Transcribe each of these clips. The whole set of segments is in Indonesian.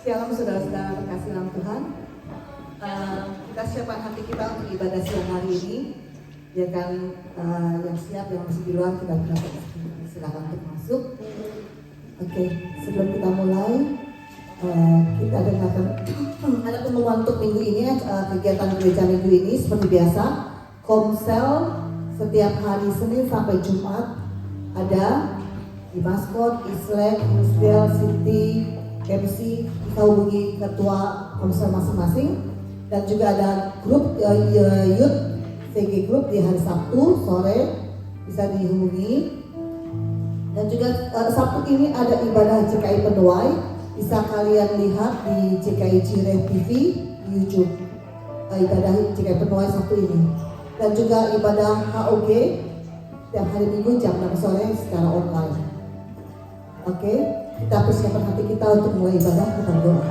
Shalom saudara-saudara terkasih dalam Tuhan. Kita siapkan hati kita untuk ibadah siang hari ini. Ya kan, yang siap, yang masih di luar kita silakan untuk masuk. Oke, sebelum kita mulai, kita dengarkan ada pengumuman untuk minggu ini, kegiatan gereja minggu ini seperti biasa. Komsel setiap hari Senin sampai Jumat ada di Maskot, Islek, Misdel, City, MC. Kita hubungi ketua komsel masing-masing, dan juga ada grup youth CG Group di hari Sabtu sore bisa dihubungi. Dan juga Sabtu ini ada ibadah JKI Penuai, bisa kalian lihat di JKI Cire TV di YouTube. Ibadah JKI Penuai Sabtu ini. Dan juga ibadah HOG setiap hari Minggu jam 6 sore secara online. Oke, kita persiapkan hati kita untuk mulai ibadah, kita berdoa.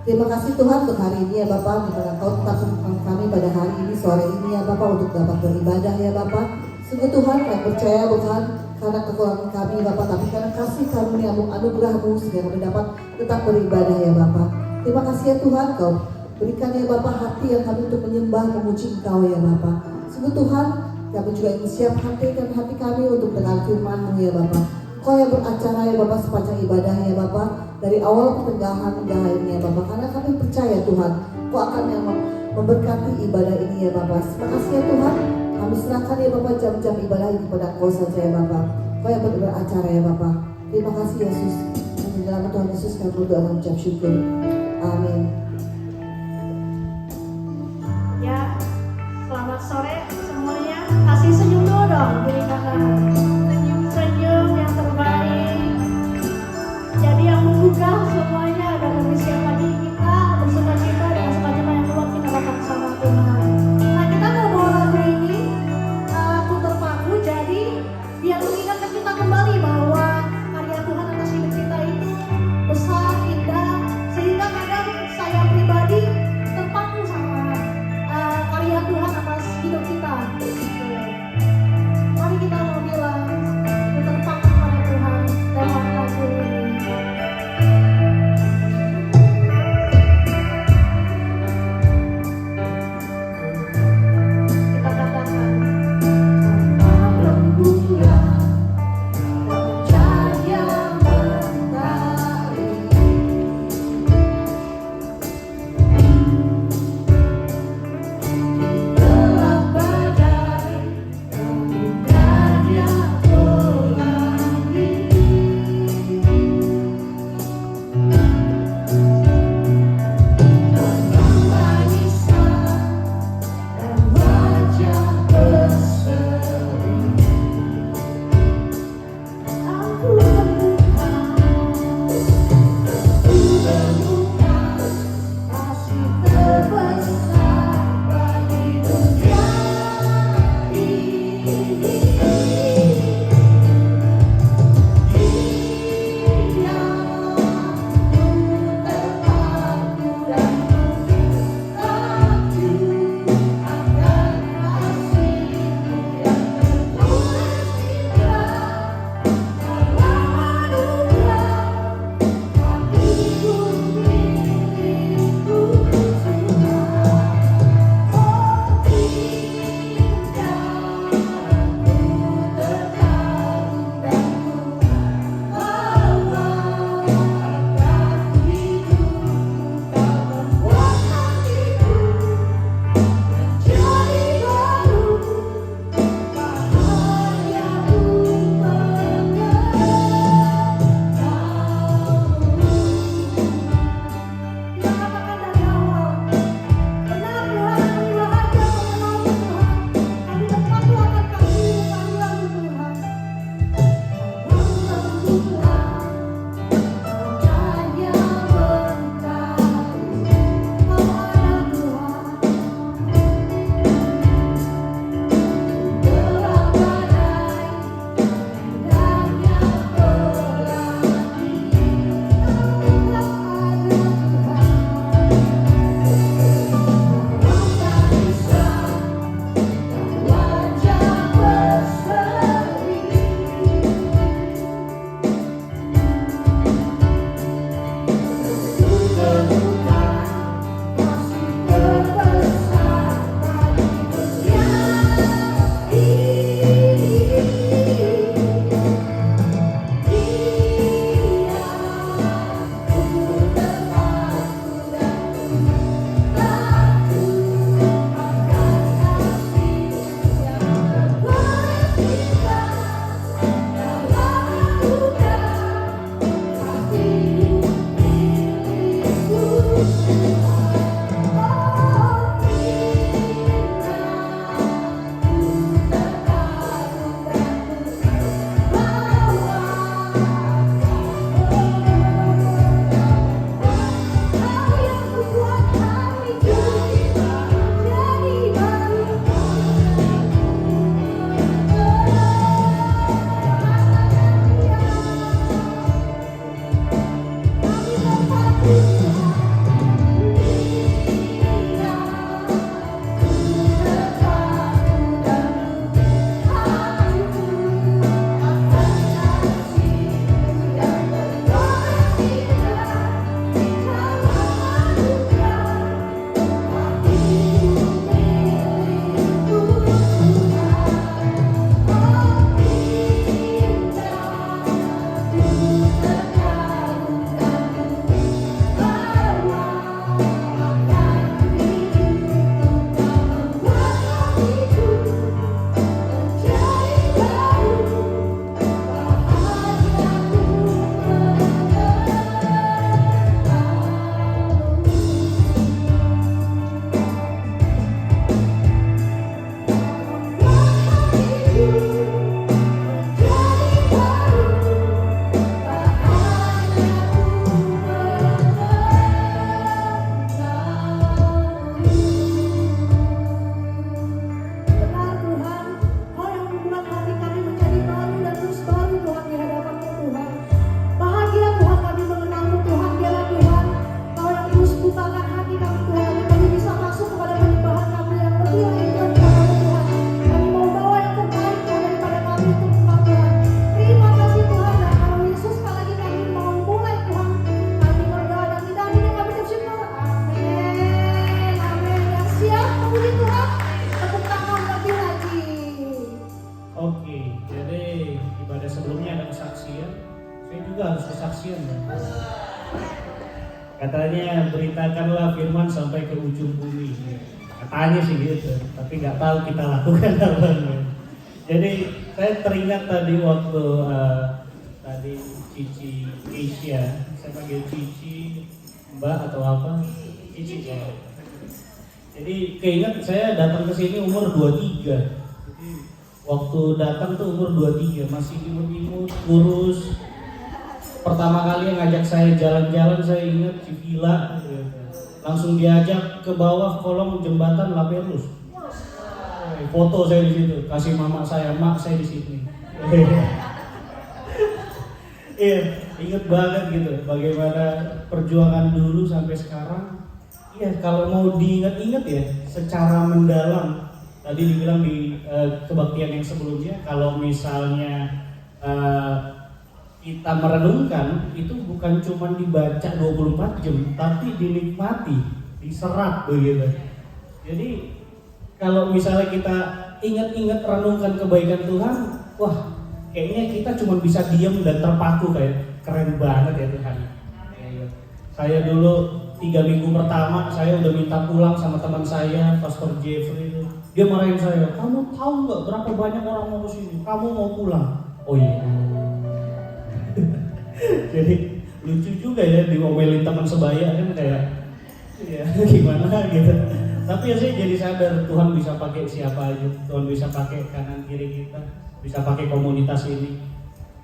Terima kasih Tuhan untuk hari ini ya Bapak, di mana Kau tetap menyertai kami pada hari ini, sore ini ya Bapak, untuk dapat beribadah ya Bapak. Sungguh Tuhan, kami percaya bukan karena kekurangan kami Bapak, tapi karena kasih karunia-Mu, anugerah-Mu, sehingga kami dapat tetap beribadah ya Bapak. Terima kasih ya Tuhan, Kau berikan ya Bapak hati yang kami untuk menyembah, memuji Engkau ya Bapak. Sungguh Tuhan, kami juga ingin siap hati kami untuk dengar firman-Mu ya Bapak. Kau yang beracara ya Bapak sepanjang ibadah ya Bapak, dari awal pertengahan hingga akhirnya ya Bapak, karena kami percaya Tuhan Kau akan yang memberkati ibadah ini ya Bapak. Terima kasih ya Tuhan, kami serahkan ya Bapak jam-jam ibadah ini pada Kau saja ya Bapak. Kau yang beracara ya Bapak. Terima kasih Yesus, dan di dalam Tuhan Yesus kami berdoa dan mengucap syukur. Amin. Ya, selamat sore semuanya. Kasih senyum dulu dong, beri kakak. Senyum yang terbaik. Jadi yang membuka semuanya dan siap lagi kita bersuka cita dengan sukacita yang luar kita datang sama Tuhan. Nah, kita mau bawa lagu ini Aku Terpaku, jadi biar mengingatkan kita kembali bahwa karya Tuhan atas hidup kita itu besar, indah, sehingga kadang saya pribadi terpaku sama karya Tuhan atas hidup kita. Mari kita mau bilang kesaksian ya. Katanya beritakanlah firman sampai ke ujung bumi. Katanya sih gitu, tapi nggak tahu kita lakukan apa. Jadi saya teringat tadi waktu tadi Cici Asia, saya panggil Cici, Mbak atau apa? Cici ya. Jadi keinget saya datang ke sini umur 23. Jadi waktu datang tuh umur 23, masih imut-imut, kurus. Pertama kali yang ngajak saya jalan-jalan saya ingat Civila gitu. Langsung diajak ke bawah kolong jembatan Lapelus. Foto saya di situ, kasih mama saya, mak saya di sini. Iya, inget banget gitu bagaimana perjuangan dulu sampai sekarang. Iya, kalau mau diingat-ingat ya secara mendalam. Tadi dibilang di kebaktian yang sebelumnya, kalau misalnya kita merenungkan itu bukan cuma dibaca 24 jam, tapi dinikmati, diserap begitu. Jadi kalau misalnya kita ingat-ingat renungkan kebaikan Tuhan, wah kayaknya kita cuma bisa diam dan terpaku kayak keren banget ya Tuhan. Saya dulu 3 minggu pertama saya udah minta pulang sama teman saya, Pastor Jeffrey itu. Dia marahin saya, kamu tahu nggak berapa banyak orang mau kesini? Kamu mau pulang? Oh iya. Jadi lucu juga ya diomelin teman sebaya kan kayak ya gimana gitu. Tapi ya saya jadi sadar Tuhan bisa pakai siapa aja, Tuhan bisa pakai kanan kiri kita, bisa pakai komunitas ini.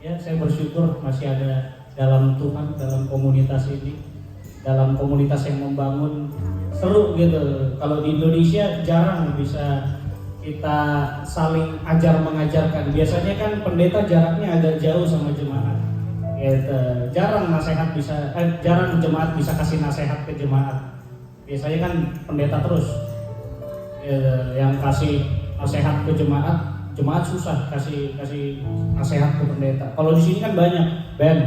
Ya saya bersyukur masih ada dalam Tuhan, dalam komunitas ini, dalam komunitas yang membangun seru gitu. Kalau di Indonesia jarang bisa kita saling ajar mengajarkan. Biasanya kan pendeta jaraknya agak jauh sama jemaat. Gitu. Jarang jemaat bisa kasih nasihat ke jemaat. Biasanya kan pendeta terus yang kasih nasihat ke jemaat, jemaat susah kasih nasihat ke pendeta. Kalau di sini kan banyak, Ben,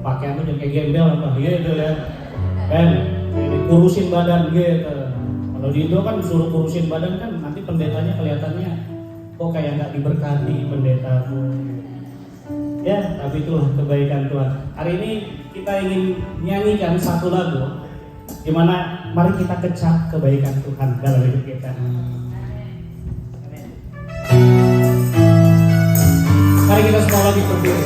pakaiannya jangan kayak gembel apa gitu ya. Ben, kurusin badan gitu. Kalau di Indo kan suruh kurusin badan kan nanti pendetanya kelihatannya kok kayak nggak diberkati pendetamu. Ya, tapi itulah kebaikan Tuhan. Hari ini kita ingin nyanyikan satu lagu, gimana mari kita kecap kebaikan Tuhan dalam hidup kita. Mari kita semua lagi berdiri.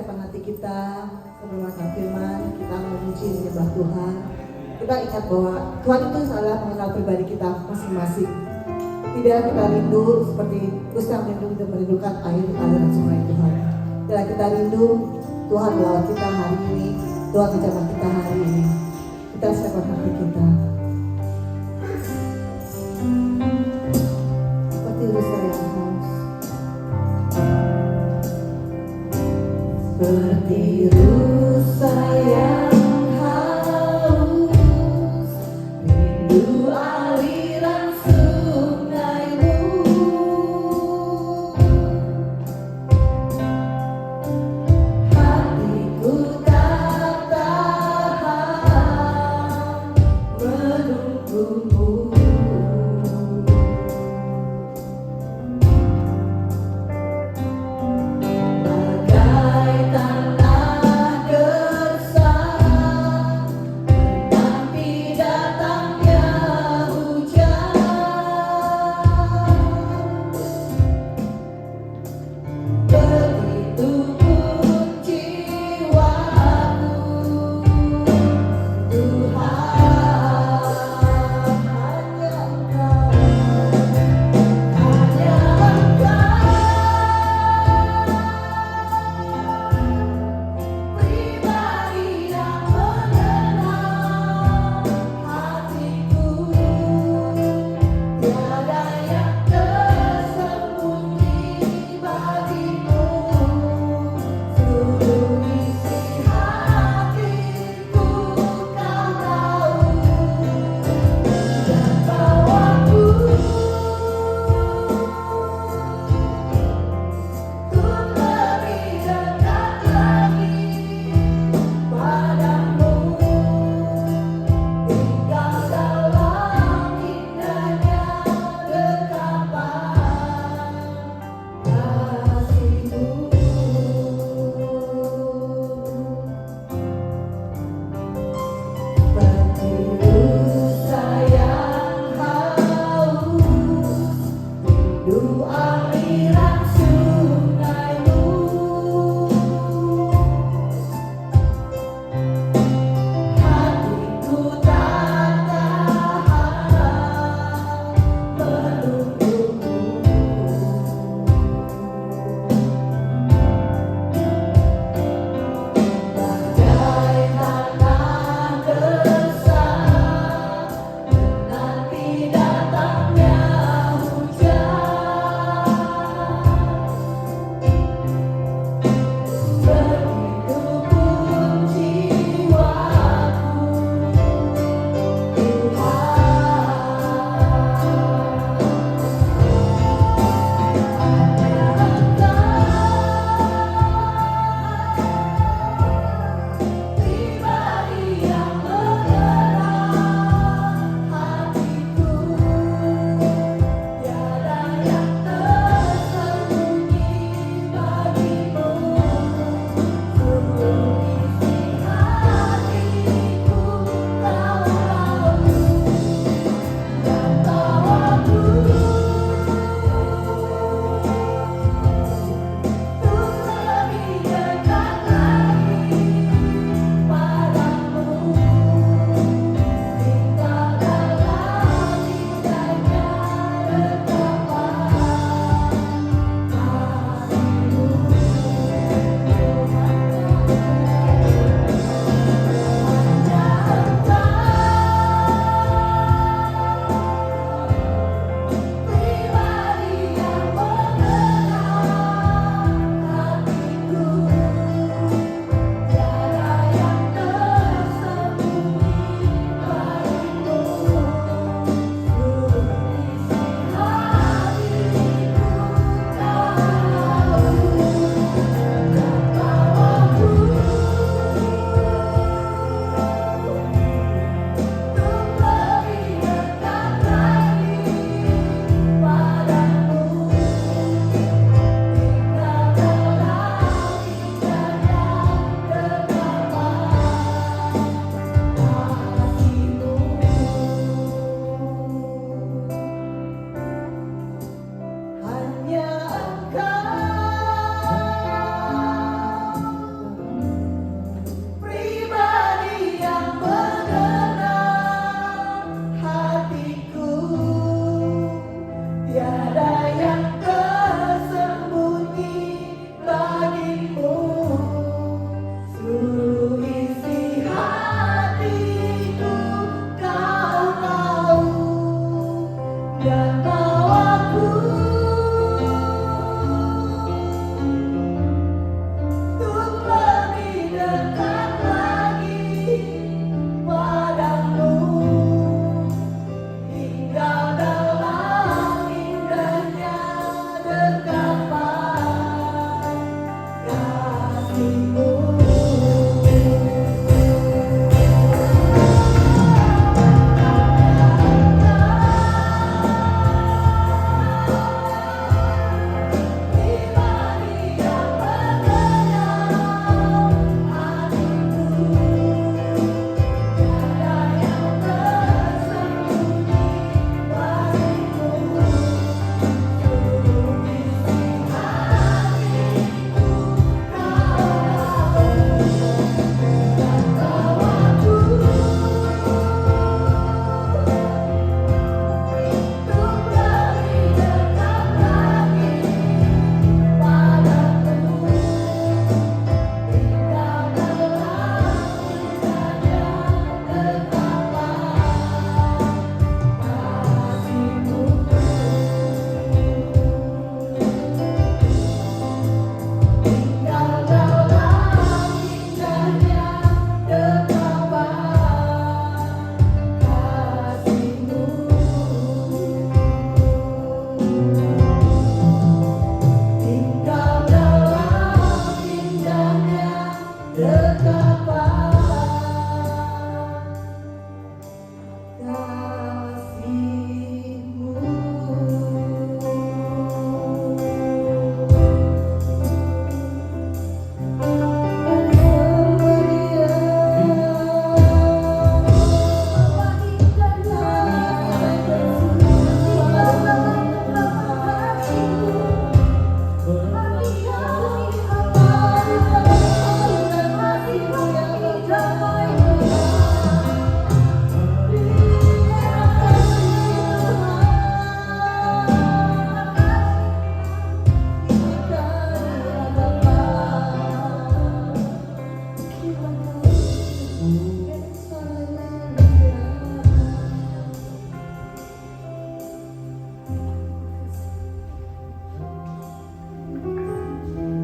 persiapan hati kita sebelum makan firman, kita memuji menyembah Tuhan. Kita ingat bahwa Tuhan itu adalah mengenal pribadi kita masing-masing. Tidak kita rindu seperti Gustav merindukan air aliran sungai Tuhan. Tidak kita rindu Tuhan melawat kita hari ini, Tuhan menjamah kita hari ini. Kita siapkan hati kita. Seperti rusa yang haus. Seperti rusa yang haus, rindu aliran sungaimu. Hatiku tak tahan menunggumu. Bagai tanah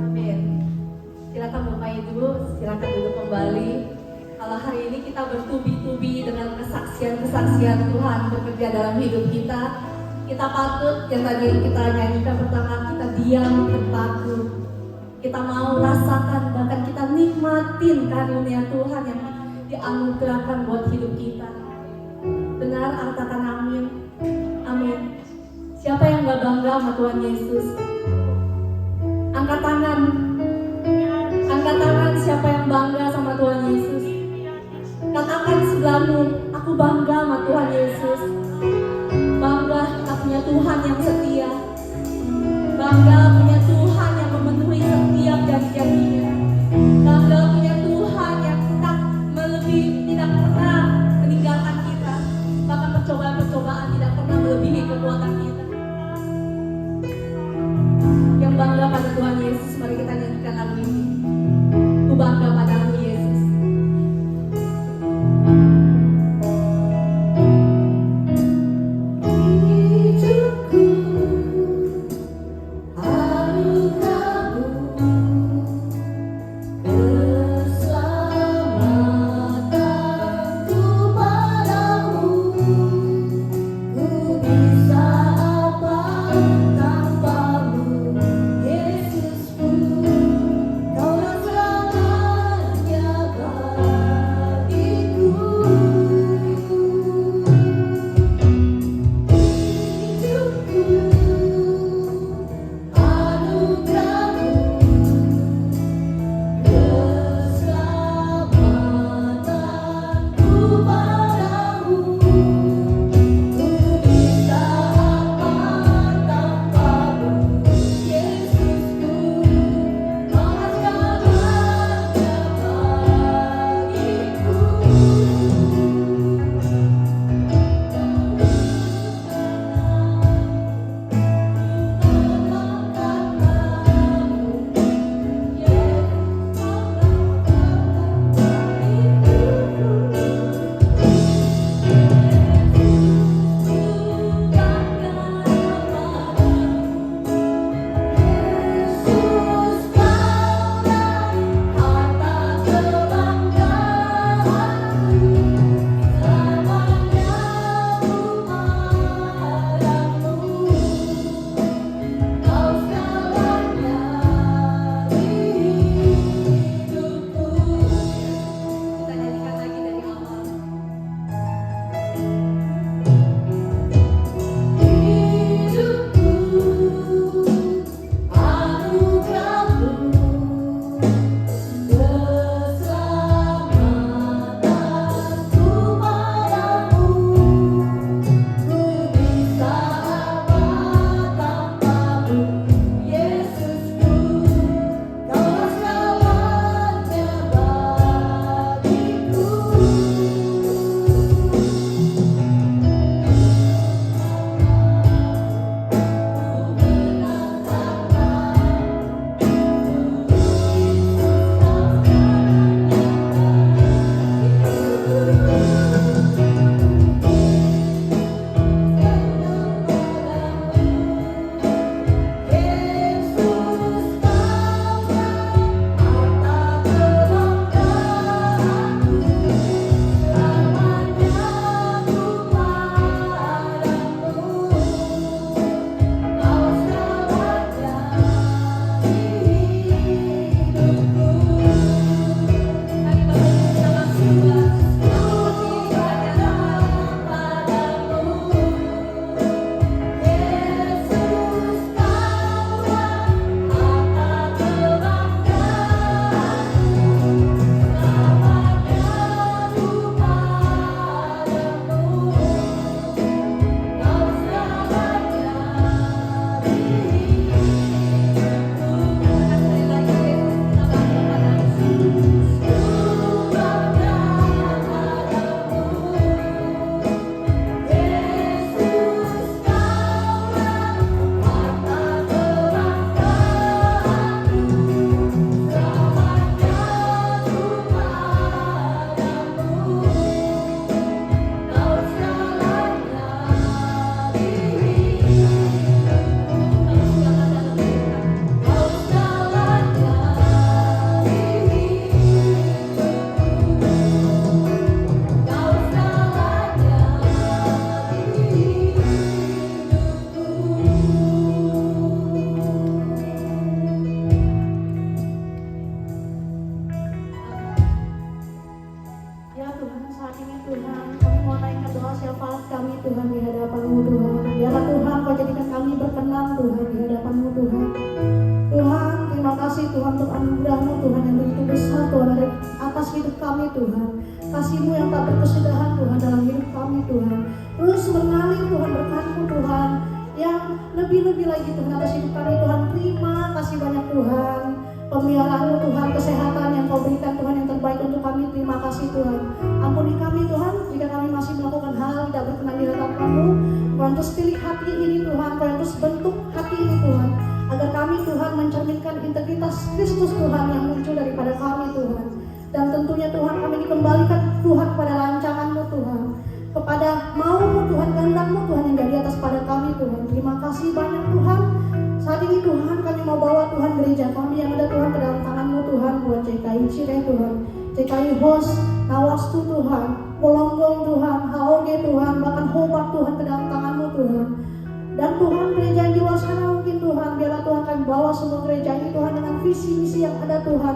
Amin. Silakan Bapak Ibu, silakan duduk kembali. Kalau hari ini kita bertubi-tubi dengan kesaksian-kesaksian Tuhan bekerja dalam hidup kita, kita patut yang tadi kita nyanyikan pertama, kita diam terpaku. Kita mau rasakan, bahkan kita nikmatin karunia Tuhan yang dianugerahkan buat hidup kita. Benar, katakan amin. Amin. Siapa yang gak bangga sama Tuhan Yesus? Angkat tangan. Angkat tangan siapa yang bangga sama Tuhan Yesus. Katakan sebelahmu, aku bangga sama Tuhan Yesus. Bangga kita punya Tuhan yang setia. Bangga punya Tuhan yang memenuhi setiap janji-janjinya. Bangga punya Tuhan yang tak tidak pernah meninggalkan kita. Bahkan percobaan-percobaan tidak pernah melebihi kekuatan kita. Yang bangga pada Tuhan Yesus, mari kita nyanyikan lagu ini. Ku bangga padamu Yesus. Tuhan di hadapan-Mu Tuhan. Biarlah Tuhan Kau jadikan kami berkenan Tuhan di hadapan-Mu Tuhan. Tuhan, terima kasih Tuhan untuk anugerah-Mu Tuhan yang begitu besar Tuhan ada atas hidup kami Tuhan. Kasih-Mu yang tak berkesudahan Tuhan dalam hidup kami Tuhan. Terus mengalir Tuhan berkat-Mu Tuhan yang lebih-lebih lagi Tuhan atas hidup kami Tuhan. Terima kasih banyak Tuhan. Pemeliharaan-Mu Tuhan, kesehatan yang Kau berikan Tuhan yang terbaik untuk kami. Terima kasih Tuhan. Ampuni kami Tuhan jika kami masih melakukan hal tidak berkenan di hadapan-Mu. Tuhan terus pilih hati ini Tuhan, Tuhan terus bentuk hati ini Tuhan, agar kami Tuhan mencerminkan integritas Kristus Tuhan yang muncul daripada kami Tuhan. Dan tentunya Tuhan kami dikembalikan Tuhan pada rancangan-Mu Tuhan, kepada mau-Mu Tuhan, kehendak-Mu Tuhan yang dari atas pada kami Tuhan. Terima kasih banyak Tuhan. Saat ini Tuhan kami mau bawa Tuhan gereja kami yang ada Tuhan ke dalam tangan-Mu Tuhan, buat CKI Cireh Tuhan, CKI Host, Nawastu Tuhan, Bolonggong Tuhan, HOG Tuhan, bahkan Hobart Tuhan ke dalam tangan-Mu Tuhan. Dan Tuhan gereja yang di luar sana mungkin Tuhan, biarlah Tuhan kami bawa semua gereja ini Tuhan dengan visi misi yang ada Tuhan,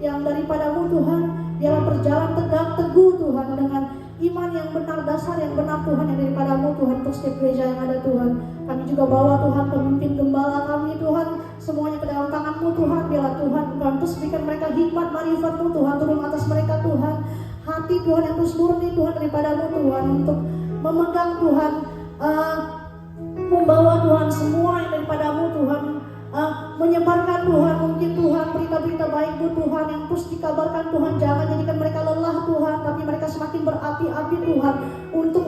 yang daripada-Mu Tuhan, biarlah berjalan tegak teguh Tuhan dengan iman yang benar, dasar yang benar Tuhan yang daripada-Mu Tuhan untuk setiap gereja yang ada Tuhan. Kami juga bawa Tuhan pemimpin gembala kami Tuhan, semuanya ke dalam tangan-Mu Tuhan. Biarlah Tuhan Tuhan terus berikan mereka hikmat marifat-Mu Tuhan turun atas mereka Tuhan. Hati Tuhan yang terus murni Tuhan daripada-Mu Tuhan untuk memegang Tuhan, membawa Tuhan semua yang daripada-Mu Tuhan, menyebarkan Tuhan mungkin Tuhan berita-berita baik-Mu Tuhan yang terus dikabarkan Tuhan. Jangan jadikan mereka lelah Tuhan, tapi mereka semakin berapi-api Tuhan untuk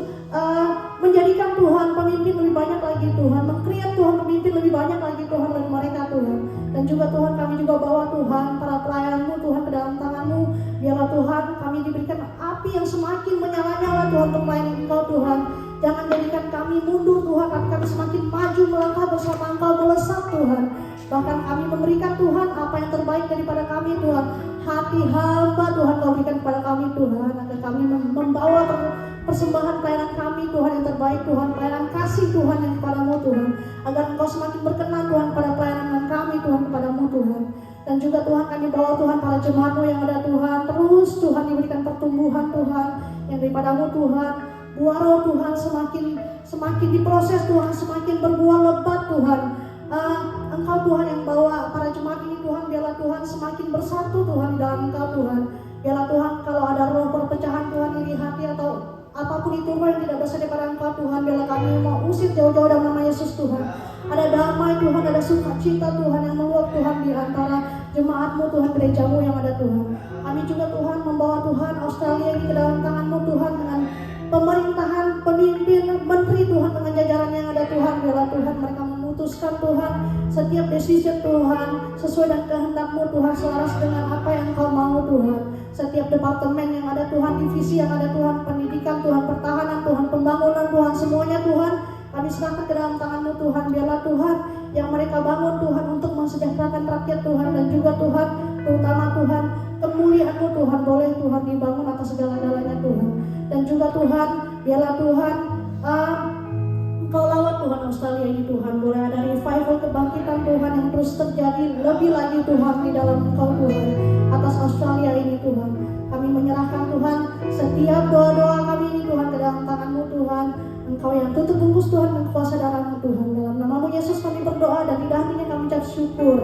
menjadikan Tuhan pemimpin lebih banyak lagi Tuhan, meng-create Tuhan pemimpin lebih banyak lagi Tuhan dari mereka Tuhan. Dan juga Tuhan kami juga bawa Tuhan para pelayan-Mu Tuhan ke dalam tangan-Mu. Biarlah Tuhan kami diberikan api yang semakin menyala-nyala Tuhan untuk melayani Engkau Tuhan. Jangan jadikan kami mundur Tuhan, tapi kami semakin maju melangkah bersama Engkau melesat Tuhan. Bahkan kami memberikan Tuhan apa yang terbaik daripada kami Tuhan. Hati hamba Tuhan Kau berikan kepada kami Tuhan, agar kami membawa persembahan pelayanan kami Tuhan yang terbaik Tuhan, pelayanan kasih Tuhan yang kepada-Mu Tuhan, agar Engkau semakin berkenan Tuhan pada pelayanan kami Tuhan kepada-Mu Tuhan. Dan juga Tuhan kami bawa Tuhan para jemaat-Mu yang ada Tuhan, terus Tuhan diberikan pertumbuhan Tuhan yang daripada-Mu Tuhan. Buah roh Tuhan semakin diproses Tuhan, semakin berbuah lebat Tuhan. Engkau Tuhan yang bawa para jemaat ini Tuhan, biarlah Tuhan semakin bersatu Tuhan di dalam Engkau Tuhan. Biarlah Tuhan kalau ada roh perpecahan Tuhan iri hati atau apapun itu roh yang tidak berasal daripada Engkau Tuhan, biarlah kami mau usir jauh-jauh dalam nama Yesus Tuhan. Ada damai Tuhan, ada sukacita Tuhan yang meluap Tuhan di antara jemaat-Mu Tuhan, gereja-Mu yang ada Tuhan. Kami juga Tuhan membawa Tuhan Australia ini ke dalam tangan-Mu Tuhan, dengan pemerintahan, pemimpin, menteri Tuhan, dengan jajaran yang ada Tuhan. Biarlah Tuhan mereka memutuskan Tuhan setiap decision Tuhan sesuai dengan kehendak-Mu Tuhan, selaras dengan apa yang Engkau mau Tuhan. Setiap departemen yang ada Tuhan, divisi yang ada Tuhan, pendidikan Tuhan, pertahanan Tuhan, pembangunan Tuhan, semuanya Tuhan kami serahkan ke dalam tangan-Mu Tuhan. Biarlah Tuhan yang mereka bangun Tuhan untuk mensejahterakan rakyat Tuhan, dan juga Tuhan terutama Tuhan kemuliaan-Mu Tuhan boleh Tuhan dibangun atas segala-galanya Tuhan. Dan juga Tuhan biarlah Tuhan Engkau lawat Tuhan Australia ini Tuhan, boleh ada revival kebangkitan Tuhan yang terus terjadi lebih lagi Tuhan di dalam Engkau Tuhan atas Australia ini Tuhan. Kami menyerahkan Tuhan setiap doa-doa kami ini Tuhan ke dalam tangan-Mu Tuhan. Engkau yang tutup bungkus Tuhan dengan kuasa darah-Mu Tuhan. Dalam nama-Mu Yesus kami berdoa, dan di dalamnya kami ucap syukur.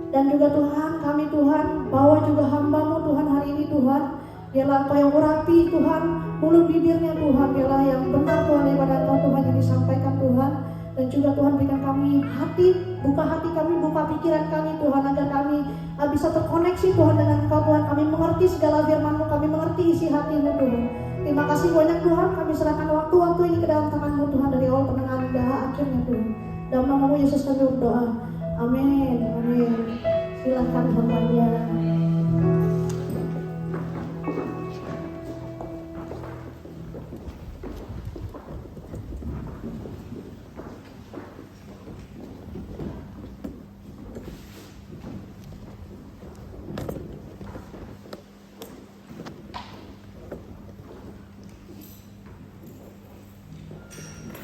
Dan juga Tuhan kami Tuhan bawa juga hamba-Mu Tuhan hari ini Tuhan. Biarlah Engkau yang urapi Tuhan mulut bibirnya Tuhan, biarlah yang benar Tuhan daripada Engkau Tuhan yang disampaikan Tuhan. Dan juga Tuhan berikan kami hati, buka hati kami, buka pikiran kami Tuhan, agar kami bisa terkoneksi Tuhan dengan Engkau Tuhan. Kami mengerti segala firman-Mu, kami mengerti isi hati-Mu Tuhan. Terima kasih banyak Tuhan, kami serahkan waktu-waktu ini ke dalam tangan-Mu Tuhan, dari awal pertengahan hingga akhirnya Tuhan. Dalam nama-Mu Yesus kami berdoa, amin, amin. Silakan hamba-Nya.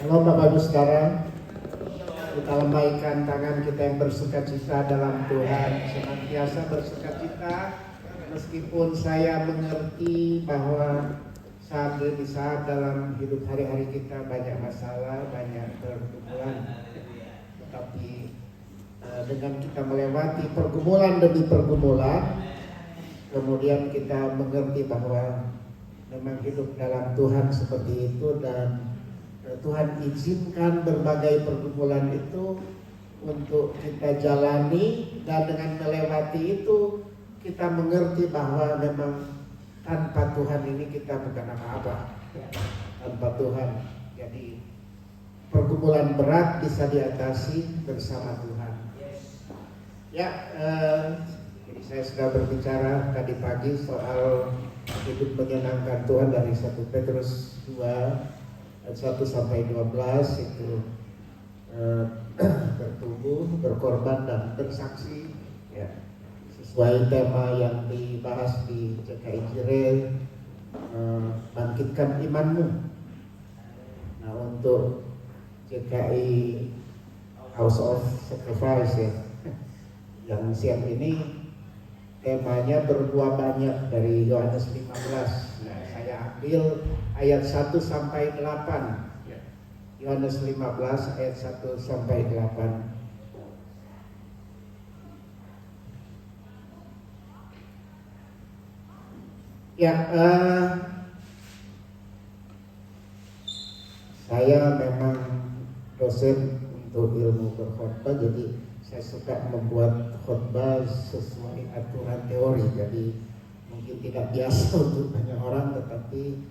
Halo Bapak Ibu Saudara, kita lambaikan tangan kita yang bersukacita dalam Tuhan, senantiasa bersukacita meskipun saya mengerti bahwa di saat dalam hidup hari-hari kita banyak masalah, banyak pergumulan, tetapi dengan kita melewati pergumulan demi pergumulan, kemudian kita mengerti bahwa memang hidup dalam Tuhan seperti itu, dan Tuhan izinkan berbagai pergumulan itu untuk kita jalani, dan dengan melewati itu kita mengerti bahwa memang tanpa Tuhan ini kita bukan apa-apa. Tanpa Tuhan, jadi pergumulan berat bisa diatasi bersama Tuhan. Ya, jadi saya sudah berbicara tadi pagi soal hidup menyenangkan Tuhan dari 1 Petrus 2 ayat 1 sampai 12 itu bertumbuh, berkorban dan bersaksi, ya, sesuai tema yang dibahas di CKI Jireh, bangkitkan imanmu. Nah, untuk CKI House of Sacrifice, ya, yang siang ini temanya berbuah banyak dari Yohanes 15. Nah, saya ambil ayat 1 sampai 8. Yohanes 15 ayat 1 sampai 8. Ya, saya memang dosen untuk ilmu berkhotbah, jadi saya suka membuat khotbah sesuai aturan teori. Jadi mungkin tidak biasa untuk banyak orang, tetapi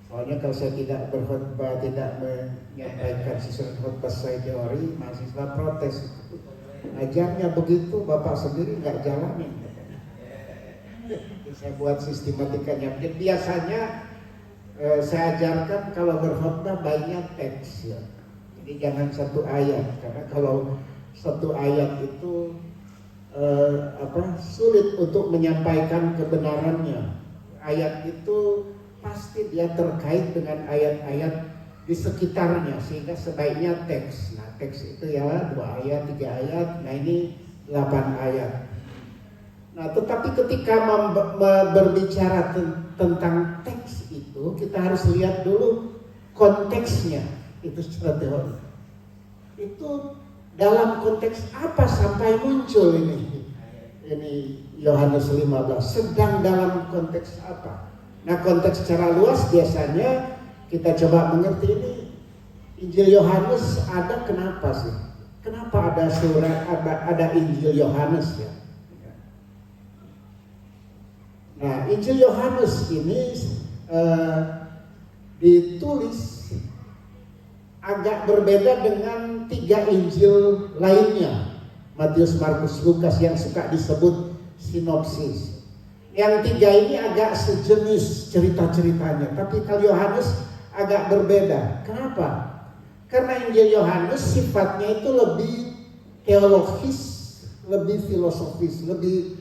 soalnya kalau saya tidak berkhotbah, tidak menyampaikan sesuai khotbah saya teori, mahasiswa protes. Ajarnya begitu, Bapak sendiri nggak jalanin. Saya buat sistematikanya. Dan biasanya saya ajarkan kalau berkhotbah baiknya teks, ya. Jadi jangan satu ayat, karena kalau satu ayat itu sulit untuk menyampaikan kebenarannya. Ayat itu pasti dia terkait dengan ayat-ayat di sekitarnya, sehingga sebaiknya teks. Nah, teks itu ya 2 ayat, 3 ayat. Nah, ini 8 ayat. Nah, tetapi ketika berbicara tentang teks itu, kita harus lihat dulu konteksnya. Itu secara teori. Itu dalam konteks apa sampai muncul ini Yohanes 15, sedang dalam konteks apa? Nah, konteks secara luas biasanya kita coba mengerti ini Injil Yohanes ada kenapa sih? Kenapa ada surat, ada Injil Yohanes, ya? Nah, Injil Yohanes ini ditulis agak berbeda dengan 3 Injil lainnya, Matius, Markus, Lukas, yang suka disebut sinopsis. Yang 3 ini agak sejenis cerita-ceritanya, tapi kalau Yohanes agak berbeda. Kenapa? Karena Injil Yohanes sifatnya itu lebih teologis, lebih filosofis, lebih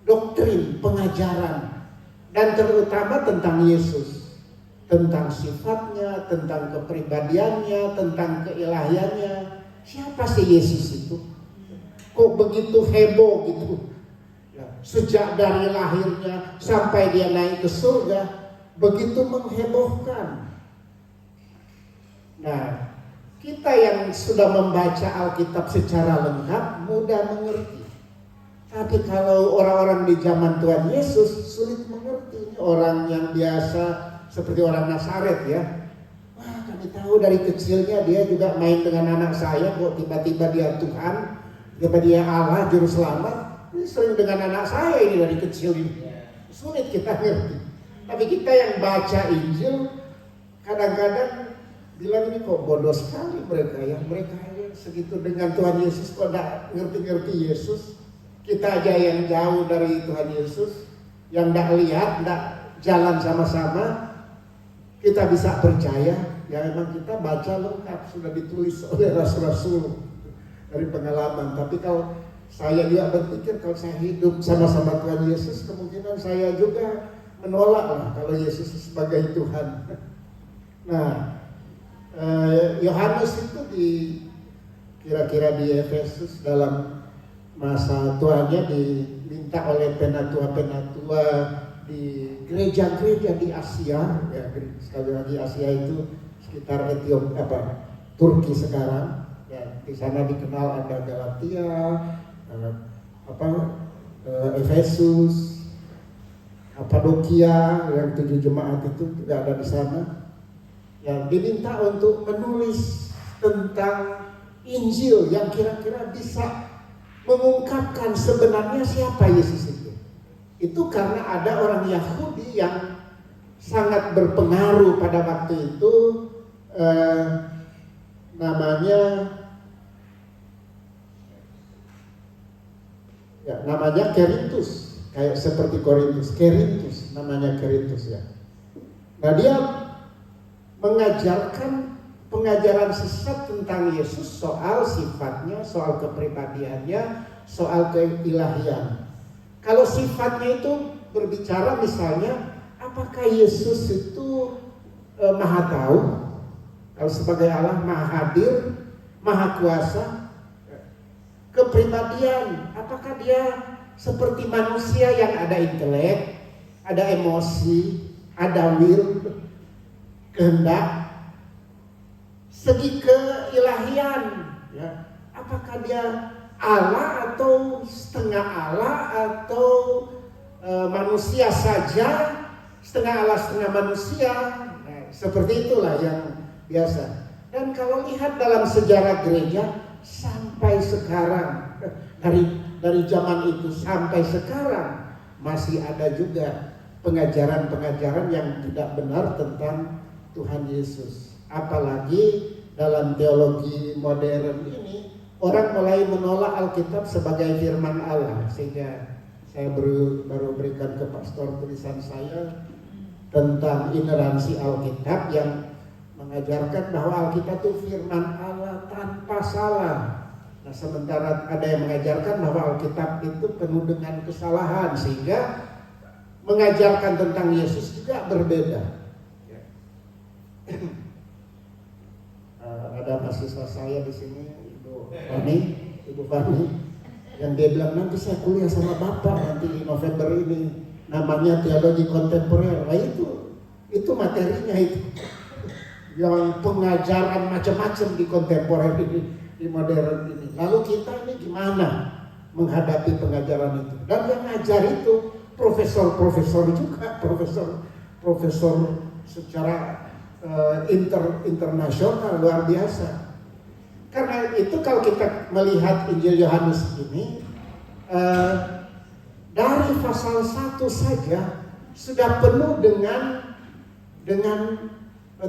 doktrin, pengajaran, dan terutama tentang Yesus, tentang sifatnya, tentang kepribadiannya, tentang keilahiannya. Siapa sih Yesus itu? Kok begitu heboh gitu? Ya, sejak dari lahirnya sampai dia naik ke surga, begitu menghebohkan. Nah, kita yang sudah membaca Alkitab secara lengkap mudah mengerti. Tapi kalau orang-orang di zaman Tuhan Yesus sulit mengerti. Ini orang yang biasa seperti orang Nazaret, ya. Wah, kami tahu dari kecilnya dia juga main dengan anak saya, kok tiba-tiba dia Tuhan, tiba-tiba dia Allah, Juru Selamat. Ini sering dengan anak saya ini dari kecil ini. Sulit kita ngerti. Tapi kita yang baca Injil kadang-kadang bilang ini kok bodoh sekali mereka, yang mereka segitu dengan Tuhan Yesus kok tidak ngerti-ngerti Yesus. Kita aja yang jauh dari Tuhan Yesus, yang tidak lihat, tidak jalan sama-sama, kita bisa percaya. Ya memang kita baca lengkap, sudah ditulis oleh rasul-rasul dari pengalaman. Tapi kalau saya juga berpikir kalau saya hidup sama-sama Tuhan Yesus, kemungkinan saya juga menolak lah kalau Yesus sebagai Tuhan. Nah, Yohanes itu kira-kira di Efesus dalam masa tuanya diminta oleh penatua-penatua di gereja-gereja di Asia, ya sekali lagi Asia itu sekitar Turki sekarang, ya di sana dikenal ada Galatia, Efesus, Kapadokia, yang 7 jemaat itu tidak ada di sana. Ya diminta untuk menulis tentang Injil yang kira-kira bisa mengungkapkan sebenarnya siapa Yesus itu. Itu karena ada orang Yahudi yang sangat berpengaruh pada waktu itu, namanya Kerintus, kayak seperti Korintus, Kerintus namanya Kerintus ya. Nah dia mengajarkan pengajaran sesat tentang Yesus, soal sifatnya, soal kepribadiannya, soal keilahian. Kalau sifatnya itu berbicara misalnya, apakah Yesus itu maha tahu? Kalau sebagai Allah maha hadir, maha kuasa. Kepribadian, apakah dia seperti manusia yang ada intelek, ada emosi, ada will, kehendak? Segi keilahian, ya, apakah dia Allah atau setengah Allah atau manusia saja, setengah Allah setengah manusia? Nah, seperti itulah yang biasa. Dan kalau lihat dalam sejarah gereja sampai sekarang, dari zaman itu sampai sekarang masih ada juga pengajaran-pengajaran yang tidak benar tentang Tuhan Yesus. Apalagi dalam teologi modern ini orang mulai menolak Alkitab sebagai firman Allah, sehingga saya baru berikan ke pastor tulisan saya tentang ineransi Alkitab yang mengajarkan bahwa Alkitab itu firman Allah tanpa salah. Nah, sementara ada yang mengajarkan bahwa Alkitab itu penuh dengan kesalahan, sehingga mengajarkan tentang Yesus juga berbeda. Ya. Ada mahasiswa saya di sini, Ibu Fani, yang dia bilang nanti saya kuliah sama Bapak nanti di November ini, namanya teologi kontemporer. Nah itu materinya itu, yang pengajaran macam-macam di kontemporer ini, di modern ini. Lalu kita ini gimana menghadapi pengajaran itu? Dan yang ngajar itu profesor-profesor juga, profesor secara internasional luar biasa. Karena itu kalau kita melihat Injil Yohanes ini, dari pasal 1 saja sudah penuh dengan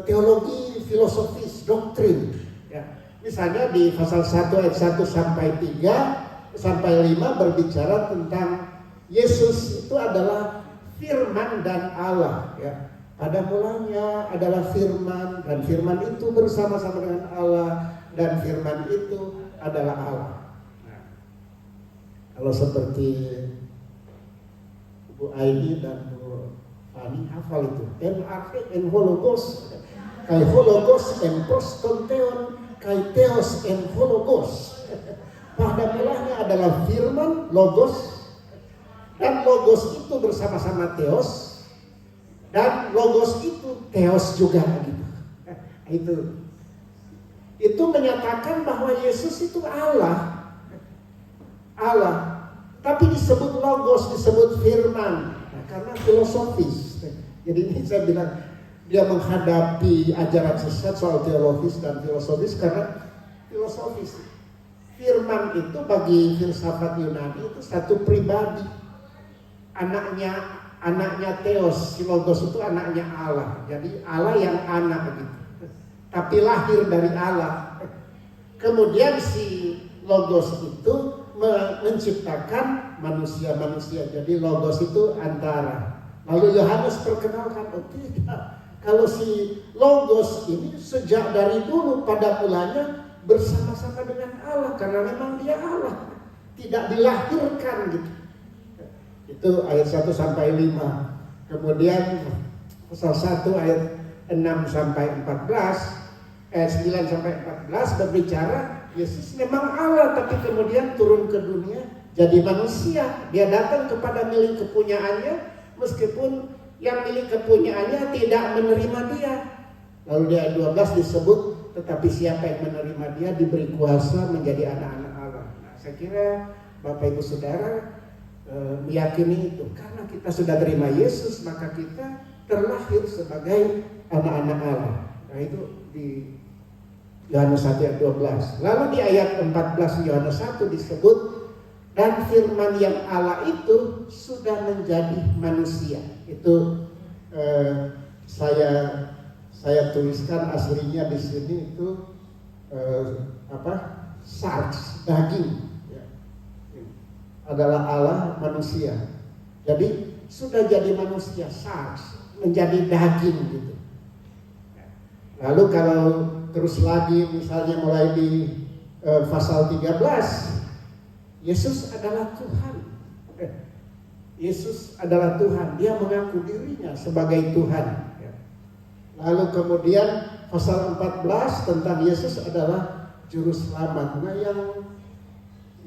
teologi filosofis, doktrin. Ya. Misalnya di pasal 1 ayat 1 sampai 3 sampai 5 berbicara tentang Yesus itu adalah firman dan Allah. Ya. Pada mulanya adalah firman, dan firman itu bersama-sama dengan Allah, dan firman itu adalah Allah. Nah, kalau seperti Bu Aini dan Bu Fani hafal itu, en arche en hologos, kai hologos en prostonteon, kai theos en hologos. Pada mulanya adalah firman, logos, dan logos itu bersama-sama theos, dan logos itu theos juga gitu. Itu menyatakan bahwa Yesus itu Allah, tapi disebut logos, disebut firman, karena filosofis. Jadi ini saya bilang dia menghadapi ajaran sesat soal teologis dan filosofis karena filosofis. Firman itu bagi filsafat Yunani itu satu pribadi, anaknya Theos, si logos itu anaknya Allah. Jadi Allah yang anak gitu, tapi lahir dari Allah. Kemudian si logos itu menciptakan manusia. Jadi logos itu antara. Lalu Yohanes perkenalkan, oh tidak, kalau si logos ini sejak dari dulu pada mulanya bersama-sama dengan Allah, karena memang dia Allah, tidak dilahirkan gitu. Itu ayat 1 sampai 5. Kemudian pasal 1 ayat 6 sampai 14, ayat 9 sampai 14 berbicara Yesus memang Allah, tapi kemudian turun ke dunia jadi manusia. Dia datang kepada milik kepunyaannya, meskipun yang milik kepunyaannya tidak menerima dia. Lalu di ayat 12 disebut, tetapi siapa yang menerima dia diberi kuasa menjadi anak-anak Allah. Nah, saya kira Bapak Ibu Saudara meyakini itu. Karena kita sudah terima Yesus, maka kita terlahir sebagai anak-anak Allah. Nah, itu di Yohanes 1 ayat 12. Lalu di ayat 14 Yohanes 1 disebut, dan firman yang Allah itu sudah menjadi manusia. Itu saya tuliskan aslinya di sini itu sarx, daging. Adalah Allah manusia. Jadi sudah jadi manusia, sarx, menjadi daging gitu. Lalu kalau terus lagi misalnya mulai di pasal 13, Yesus adalah Tuhan. Yesus adalah Tuhan. Dia mengaku dirinya sebagai Tuhan. Lalu kemudian pasal 14 tentang Yesus adalah juru selamat. Nah,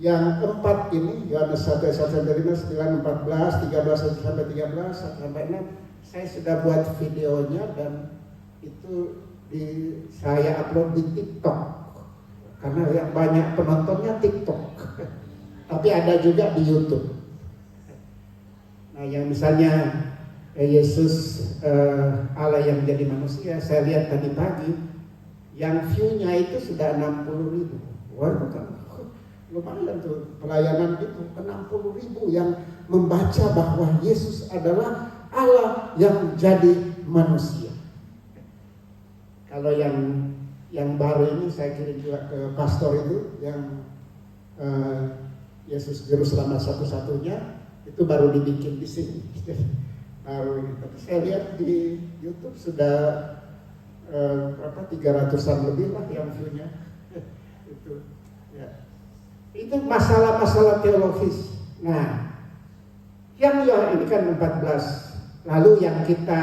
yang keempat ini Yohanes 1 sampai 5, 9, 14, 13 sampai 13, 1 sampai 6, saya sudah buat videonya dan itu saya upload di TikTok karena yang banyak penontonnya TikTok. Tapi ada juga di YouTube. Nah, yang misalnya Yesus Allah yang menjadi manusia, saya lihat tadi pagi yang view-nya itu sudah 60.000. Wah, bukan lumayan tuh pelayanan itu, 60.000 yang membaca bahwa Yesus adalah Allah yang jadi manusia. Kalau yang baru ini saya kirim juga ke pastor itu yang Yesus Juru Selamat satu-satunya, itu baru dibikin di sini. Baru ini. Tapi saya lihat di YouTube sudah 300-an lebih lah yang view-nya. Itu ya. Itu masalah-masalah teologis. Nah, yang ini kan 14. Lalu yang kita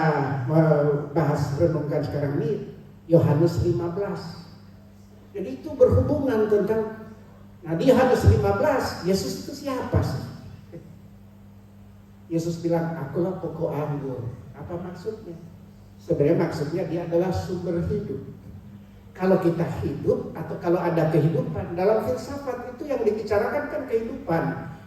bahas renungkan sekarang ini Yohanes 15. Jadi itu berhubungan tentang, nah di Yohanes 15 Yesus itu siapa sih? Yesus bilang, akulah pokok anggur. Apa maksudnya? Sebenarnya maksudnya dia adalah sumber hidup. Kalau kita hidup atau kalau ada kehidupan, dalam filsafat itu yang dibicarakan kan kehidupan.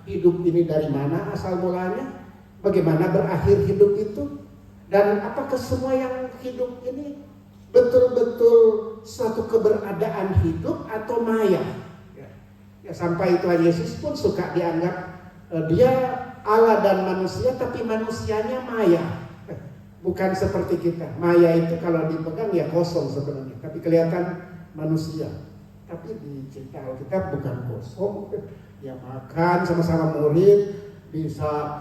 Hidup ini dari mana asal mulanya? Bagaimana berakhir hidup itu? Dan apakah semua yang hidup ini betul-betul suatu keberadaan hidup atau maya? Ya, sampai Tuhan Yesus pun suka dianggap dia Allah dan manusia, tapi manusianya maya. Bukan seperti kita. Maya itu kalau dipegang ya kosong sebenarnya, tapi kelihatan manusia. Tapi di cerita Alkitab bukan kosong. Ya makan sama-sama murid, bisa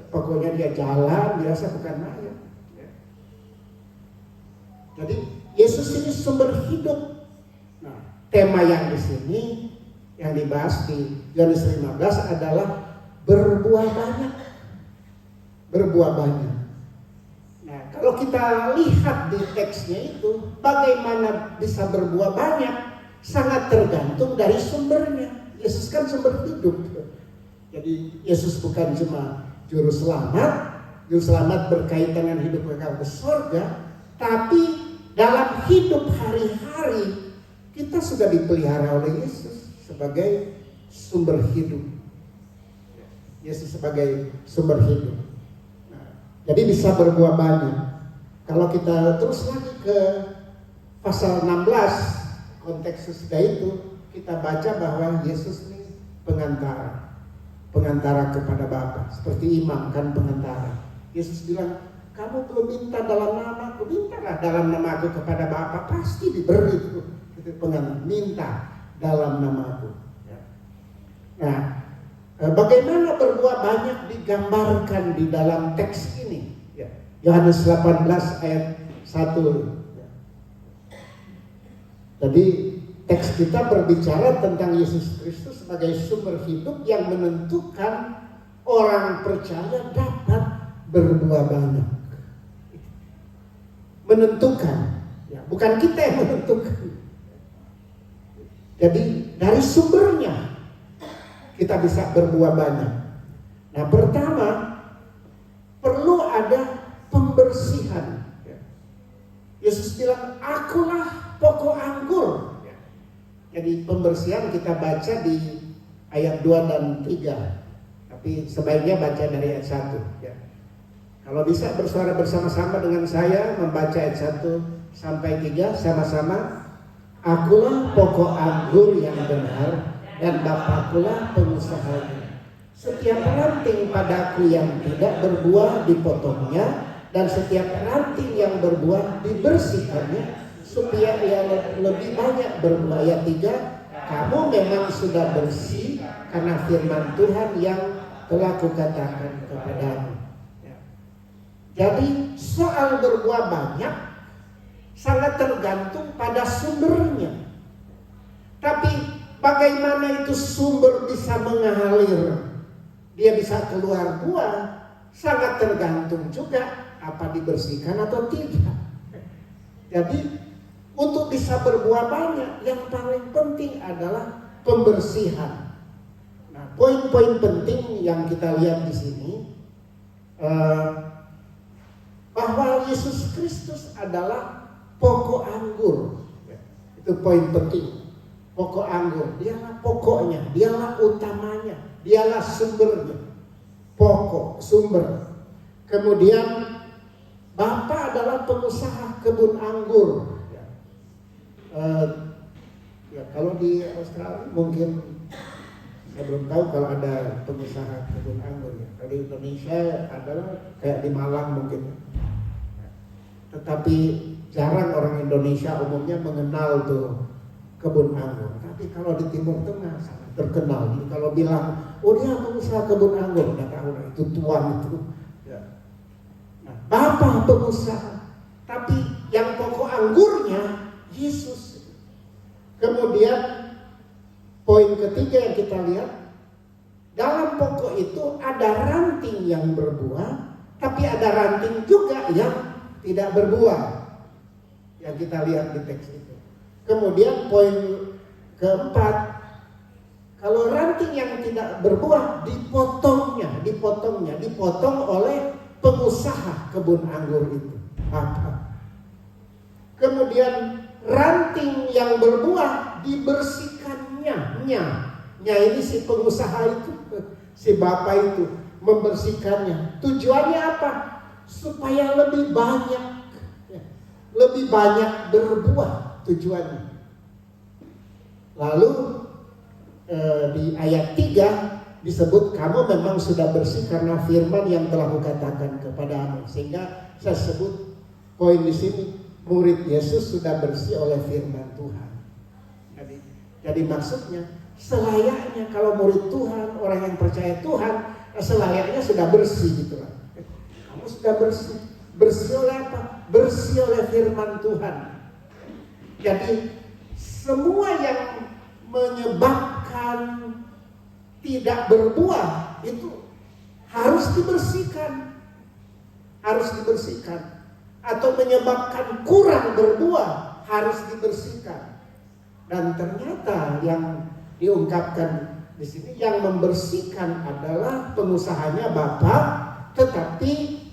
pokoknya dia jalan biasa, bukan maya. Jadi Yesus ini sumber hidup. Nah, tema yang di sini yang dibahas di Yohanes 15 adalah berbuah banyak. Berbuah banyak. Nah, kalau kita lihat di teksnya itu, bagaimana bisa berbuah banyak sangat tergantung dari sumbernya. Yesus kan sumber hidup. Jadi Yesus bukan cuma juru selamat berkaitan dengan hidup kekal di surga, tapi dalam hidup hari-hari kita sudah dipelihara oleh Yesus sebagai sumber hidup. Yesus sebagai sumber hidup. Nah, jadi bisa berbuah banyak. Kalau kita terus lagi ke pasal 16, konteks sesudah itu kita baca bahwa Yesus ini pengantara kepada Bapa, seperti imam kan pengantara. Yesus bilang, kamu belum minta dalam namaku, mintalah dalam namaku kepada Bapa, pasti diberi itu. Minta dalam namaku. Nah, bagaimana berbuah banyak digambarkan di dalam teks ini? Yohanes 18 ayat 1. Jadi teks kita berbicara tentang Yesus Kristus sebagai sumber hidup yang menentukan orang percaya dapat berbuah banyak. Menentukan, ya, bukan kita yang menentukan. Jadi dari sumbernya kita bisa berbuah banyak. Nah, pertama perlu ada pembersihan. Yesus bilang, akulah pokok anggur. Jadi pembersihan kita baca di ayat 2 dan 3. Tapi sebaiknya baca dari ayat 1. Kalau bisa bersuara bersama-sama dengan saya membaca ayat 1 sampai 3 sama-sama. Akulah pokok anggur yang benar dan Bapakulah pengusahanya. Setiap ranting padaku yang tidak berbuah dipotongnya, dan setiap ranting yang berbuah dibersihkannya supaya ia lebih banyak berbuah. Ayat 3, kamu memang sudah bersih karena firman Tuhan yang telah kukatakan kepadamu. Jadi soal berbuah banyak sangat tergantung pada sumbernya. Tapi bagaimana itu sumber bisa mengalir, dia bisa keluar buah, sangat tergantung juga apa dibersihkan atau tidak. Jadi untuk bisa berbuah banyak, yang paling penting adalah pembersihan. Nah, poin-poin penting yang kita lihat di sini, bahwa Yesus Kristus adalah pokok anggur. Itu poin penting. Pokok anggur, dialah pokoknya, dialah utamanya, dialah sumbernya. Pokok, sumber. Kemudian Bapa adalah pengusaha kebun anggur. Kalau di Australia mungkin saya belum tahu kalau ada pengusaha kebun anggur. Kalau di Indonesia adalah kayak di Malang mungkin. Tetapi jarang orang Indonesia umumnya mengenal tuh kebun anggur. Tapi kalau di Timur Tengah sangat terkenal. Jadi kalau bilang, oh dia pengusaha kebun anggur, udah tahu lah itu tuan itu. Nah, Bapa pengusaha, tapi yang pokok anggurnya Yesus. Kemudian poin ketiga yang kita lihat, dalam pokok itu ada ranting yang berbuah, tapi ada ranting juga yang tidak berbuah, yang kita lihat di teks itu. Kemudian poin keempat, kalau ranting yang tidak berbuah dipotong oleh pengusaha kebun anggur itu. Apa? Kemudian ranting yang berbuah dibersihkannya. Nya ini si pengusaha itu, si Bapa itu membersihkannya. Tujuannya apa? Supaya lebih banyak berbuah tujuannya. Lalu di ayat 3 disebut kamu memang sudah bersih karena firman yang telah kukatakan kepadamu. Sehingga saya sebut poin di sini, murid Yesus sudah bersih oleh firman Tuhan. Jadi maksudnya selayaknya kalau murid Tuhan, orang yang percaya Tuhan, selayaknya sudah bersih gitu lah. Kamu sudah bersih. Bersih oleh apa? Bersih oleh firman Tuhan. Jadi semua yang menyebabkan tidak berbuah itu harus dibersihkan. Atau menyebabkan kurang berbuah harus dibersihkan. Dan ternyata yang diungkapkan di sini yang membersihkan adalah pengusahanya Bapa, tetapi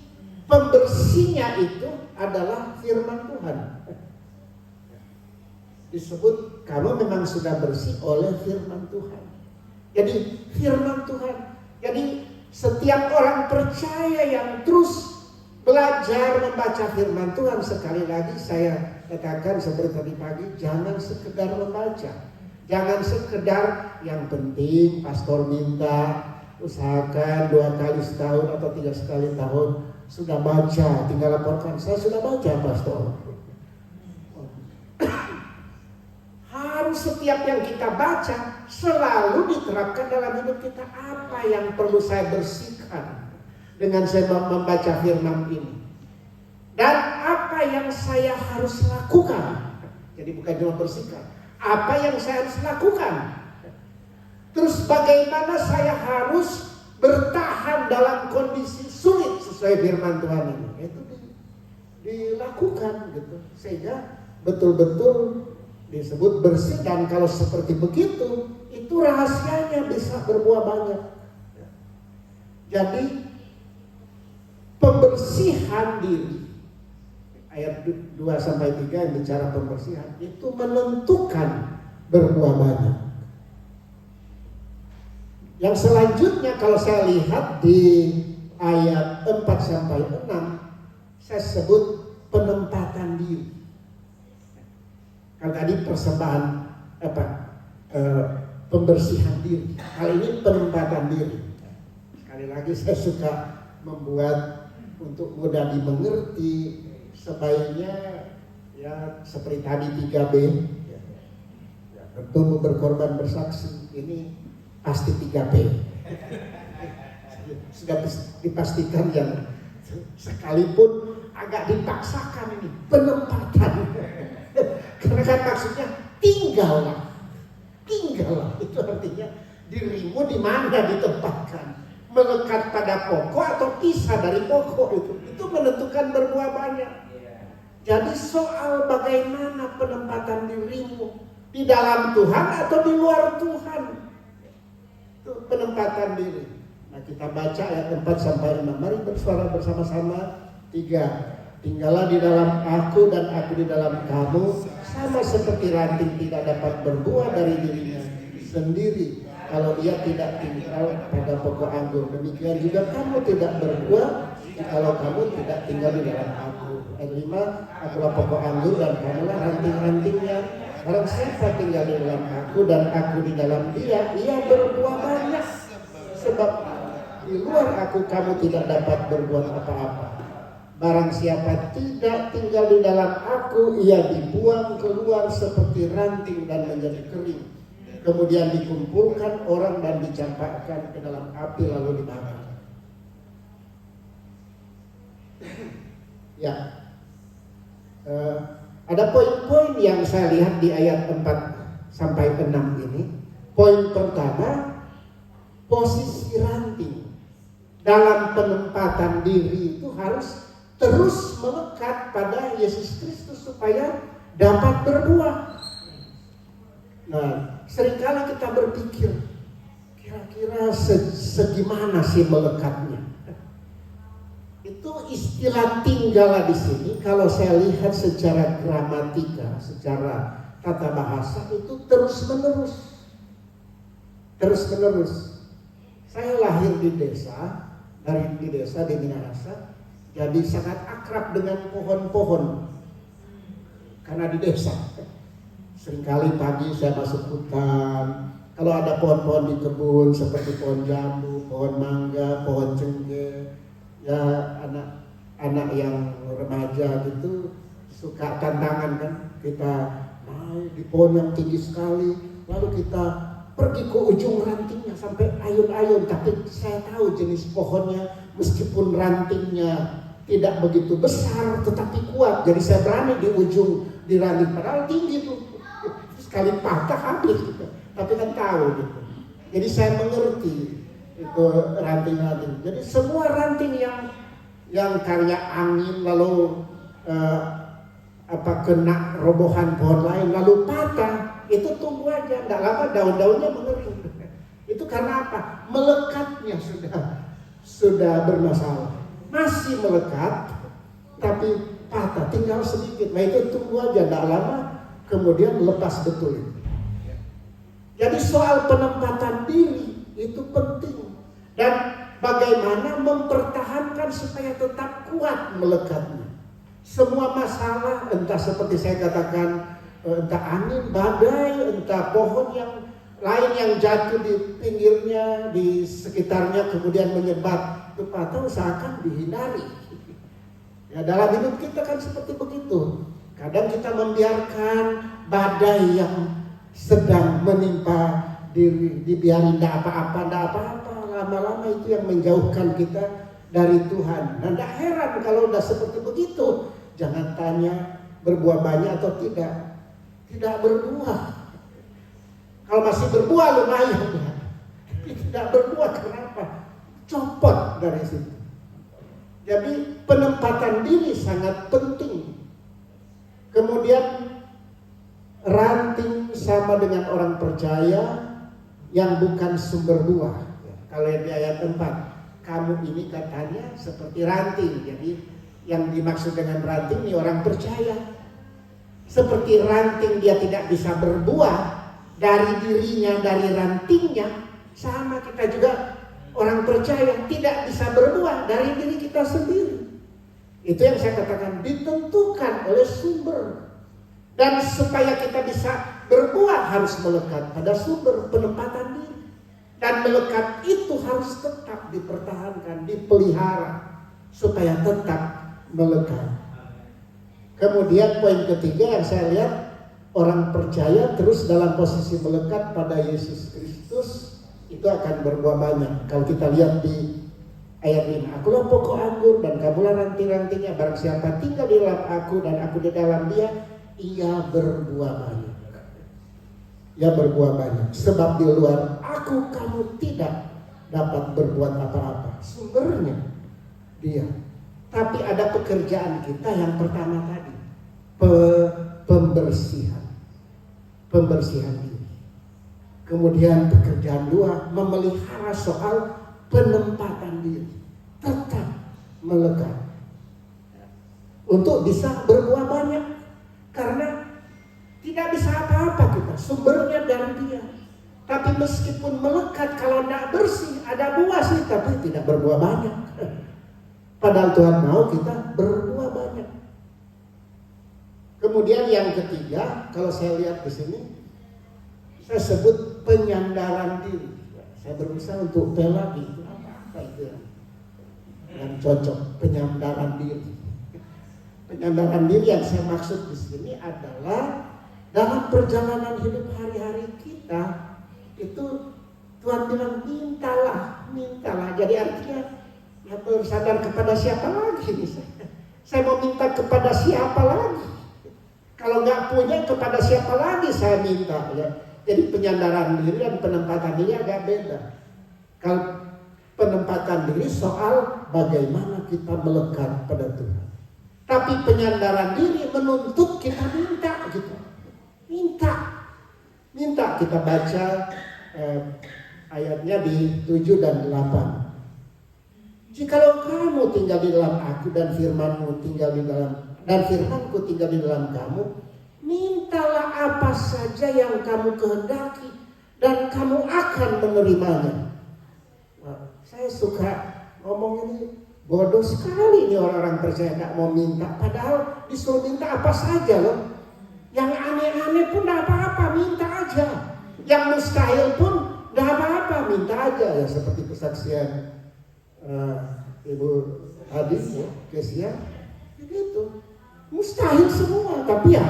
pembersihnya itu adalah firman Tuhan. Disebut kamu memang sudah bersih oleh firman Tuhan. Jadi firman Tuhan. Jadi setiap orang percaya yang terus belajar membaca firman Tuhan, sekali lagi saya katakan seperti tadi pagi, jangan sekedar membaca. Jangan sekedar yang penting pastor minta usahakan 2 kali setahun atau 3 kali tahun sudah baca, tinggal laporkan saya sudah baca pastor. Harus setiap yang kita baca selalu diterapkan dalam hidup kita. Apa yang perlu saya bersihkan dengan saya membaca firman ini, dan apa yang saya harus lakukan. Jadi bukan cuma bersihkan, apa yang saya harus lakukan. Terus bagaimana saya harus bertahan dalam kondisi sulit sesuai firman Tuhan ini. Itu dilakukan gitu, sehingga betul-betul disebut bersih. Dan kalau seperti begitu, itu Itu rahasianya bisa berbuah banyak. Jadi pembersihan diri, ayat 2-3 yang bicara pembersihan, itu menentukan berbuah banyak. Yang selanjutnya kalau saya lihat di ayat 4-6, saya sebut penempatan diri. Kalau tadi persembahan pembersihan diri, kali ini penempatan diri. Sekali lagi saya suka membuat untuk mudah dimengerti, sebaiknya ya seperti tadi 3B, ya, bertumbuh, berkorban, bersaksi. Ini pasti 3P. Sudah dipastikan yang sekalipun agak dipaksakan ini penempatan. Karena kan maksudnya tinggallah. Itu artinya dirimu di mana ditempatkan, melekat pada pokok atau pisah dari pokok, itu menentukan berbuah banyak. Jadi soal bagaimana penempatan dirimu di dalam Tuhan atau di luar Tuhan, itu penempatan diri. Nah, kita baca ayat 4-6. Mari bersuara bersama-sama. 3. Tinggallah di dalam aku dan aku di dalam kamu, sama seperti ranting tidak dapat berbuah dari dirinya sendiri kalau ia tidak tinggal pada pokok anggur. Demikian juga kamu tidak berbuah kalau kamu tidak tinggal di dalam aku. Ayat 5, akulah pokok anggur dan kamulah ranting-rantingnya. Barang siapa tinggal di dalam aku dan aku di dalam dia, ia berbuah banyak. Sebab di luar aku kamu tidak dapat berbuat apa-apa. Barang siapa tidak tinggal di dalam aku, ia dibuang keluar seperti ranting dan menjadi kering. Kemudian dikumpulkan orang dan dicampakkan ke dalam api lalu dibakar. Ya, ada poin-poin yang saya lihat di ayat 4-6 ini. Poin pertama, posisi ranting dalam penempatan diri itu harus terus melekat pada Yesus Kristus supaya dapat berbuah. Nah, seringkali kita berpikir, kira-kira segimana sih melekatnya? Itu istilah tinggal di sini. Kalau saya lihat secara gramatika, secara tata bahasa, itu terus-menerus. Terus-menerus. Saya lahir di desa, di Minahasa. Jadi sangat akrab dengan pohon-pohon karena di desa. Seringkali pagi saya masuk hutan. Kalau ada pohon-pohon di kebun seperti pohon jambu, pohon mangga, pohon cengkeh, ya anak-anak yang remaja gitu suka tantangan kan. Kita naik di pohon yang tinggi sekali, lalu kita pergi ke ujung rantingnya sampai ayun-ayun. Tapi saya tahu jenis pohonnya, meskipun rantingnya tidak begitu besar tetapi kuat, jadi saya berani di ujung di ranting, padahal tinggi tuh, sekali patah habis gitu. Tapi kan tahu gitu. Jadi saya mengerti itu ranting-ranting. Jadi semua ranting yang karya angin lalu kena robohan pohon lain lalu patah, itu tumbuh aja, tidak lama daun-daunnya mengering. Itu karena apa? Melekatnya sudah bermasalah. Masih melekat tapi patah, tinggal sedikit. Nah itu tunggu aja, tidak lama kemudian lepas betul. Jadi soal penempatan diri itu penting, dan bagaimana mempertahankan supaya tetap kuat melekatnya. Semua masalah, entah seperti saya katakan, entah angin, badai, entah pohon yang lain yang jatuh di pinggirnya, di sekitarnya kemudian menyebar, itu patah, usahakan dihindari. Ya, dalam hidup kita kan seperti begitu. Kadang kita membiarkan badai yang sedang menimpa diri, dibiarin tidak apa-apa, lama-lama itu yang menjauhkan kita dari Tuhan. Dan tidak heran kalau udah seperti begitu, jangan tanya berbuah banyak atau tidak berbuah. Kalau masih berbuah lumayan, tapi tidak berbuah, kenapa? Copot dari situ. Jadi penempatan diri sangat penting. Kemudian ranting sama dengan orang percaya, yang bukan sumber buah. Kalau di ayat 4, kamu ini katanya seperti ranting. Jadi yang dimaksud dengan ranting ini orang percaya. Seperti ranting dia tidak bisa berbuah dari dirinya, dari rantingnya. Sama kita juga orang percaya tidak bisa berbuah dari diri kita sendiri. Itu yang saya katakan ditentukan oleh sumber. Dan supaya kita bisa berbuah harus melekat pada sumber penempatan diri. Dan melekat itu harus tetap dipertahankan, dipelihara supaya tetap melekat. Kemudian poin ketiga yang saya lihat, orang percaya terus dalam posisi melekat pada Yesus Kristus itu akan berbuah banyak. Kalau kita lihat di ayat 5, akulah pokok anggur dan kamulah ranting-rantingnya, barang siapa tinggal di dalam aku dan aku di dalam dia, ia berbuah banyak. Ia berbuah banyak. Sebab di luar aku kamu tidak dapat berbuat apa-apa. Sumbernya dia. Tapi ada pekerjaan kita yang pertama tadi, pembersihan diri. Kemudian pekerjaan 2, memelihara soal penempatan diri, tetap melekat untuk bisa berbuah banyak. Karena tidak bisa apa-apa kita, sumbernya dari dia. Tapi meskipun melekat, kalau tidak bersih, ada buah sih, tapi tidak berbuah banyak. Padahal Tuhan mau kita berbuah banyak. Kemudian yang ketiga, kalau saya lihat di sini, saya sebut penyandaran diri. Saya berusaha untuk tela gitu, apa itu yang cocok, penyandaran diri. Penyandaran diri yang saya maksud di sini adalah dalam perjalanan hidup hari-hari kita itu Tuhan bilang mintalah. Jadi artinya ya bersandar kepada siapa lagi nih saya mau minta kepada siapa lagi? Kalau nggak punya, kepada siapa lagi saya minta ya? Jadi penyandaran diri dan penempatan diri agak beda. Kalau penempatan diri soal bagaimana kita melekat pada Tuhan. Tapi penyandaran diri menuntut kita minta gitu. Minta kita baca ayatnya di 7 dan 8. Jikalau kamu tinggal di dalam aku dan firmanku tinggal di dalam kamu, mintalah apa saja yang kamu kehendaki dan kamu akan menerimanya. Wah, saya suka ngomong ini, bodoh sekali ini orang-orang percaya nggak mau minta, padahal disuruh minta apa saja loh. Yang aneh-aneh pun nggak apa-apa, minta aja. Yang mustahil pun nggak apa-apa, minta aja. Ya seperti kesaksian Ibu Hadis ya, Kesia, begitu. Mustahil semua, tapi ya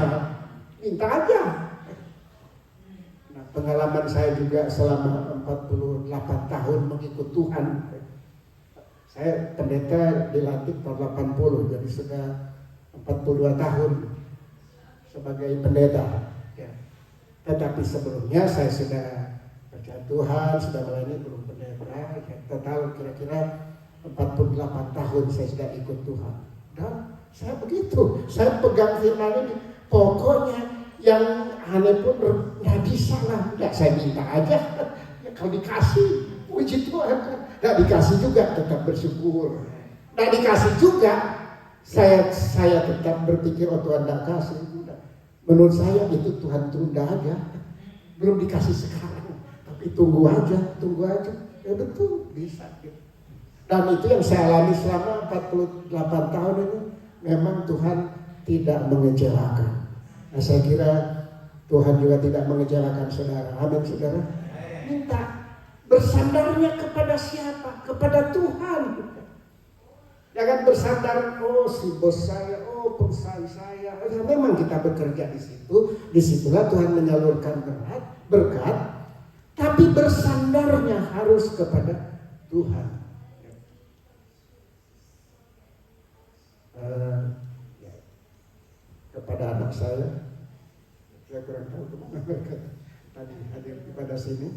minta aja. Nah, pengalaman saya juga selama 48 tahun mengikut Tuhan. Saya pendeta dilantik tahun 80, jadi sudah 42 tahun sebagai pendeta. Ya. Tetapi sebelumnya saya sudah percaya Tuhan, sudah melayani belum pendeta. Ya, total kira-kira 48 tahun saya sudah ikut Tuhan. Dan saya begitu, saya pegang firman ini. Pokoknya yang aneh pun nggak bisa lah, nggak saya minta aja. Ya, kalau dikasih, puji Tuhan. Nggak dikasih juga tetap bersyukur. Nggak dikasih juga, saya tetap berpikir oh Tuhan nggak kasih. Menurut saya itu Tuhan tunda aja, belum dikasih sekarang, tapi tunggu aja. Ya betul bisa. Dan itu yang saya alami selama 48 tahun ini, memang Tuhan tidak mengecewakan. Nah saya kira Tuhan juga tidak mengecewakan saudara. Amin saudara. Minta bersandarnya kepada siapa? Kepada Tuhan. Jangan bersandar, oh si bos saya, oh perusahaan saya. Ya, memang kita bekerja di situ, disitulah Tuhan menyalurkan berkat. Tapi bersandarnya harus kepada Tuhan. Kepada anak saya kurang tahu kemana mereka tadi hadir kepada sini.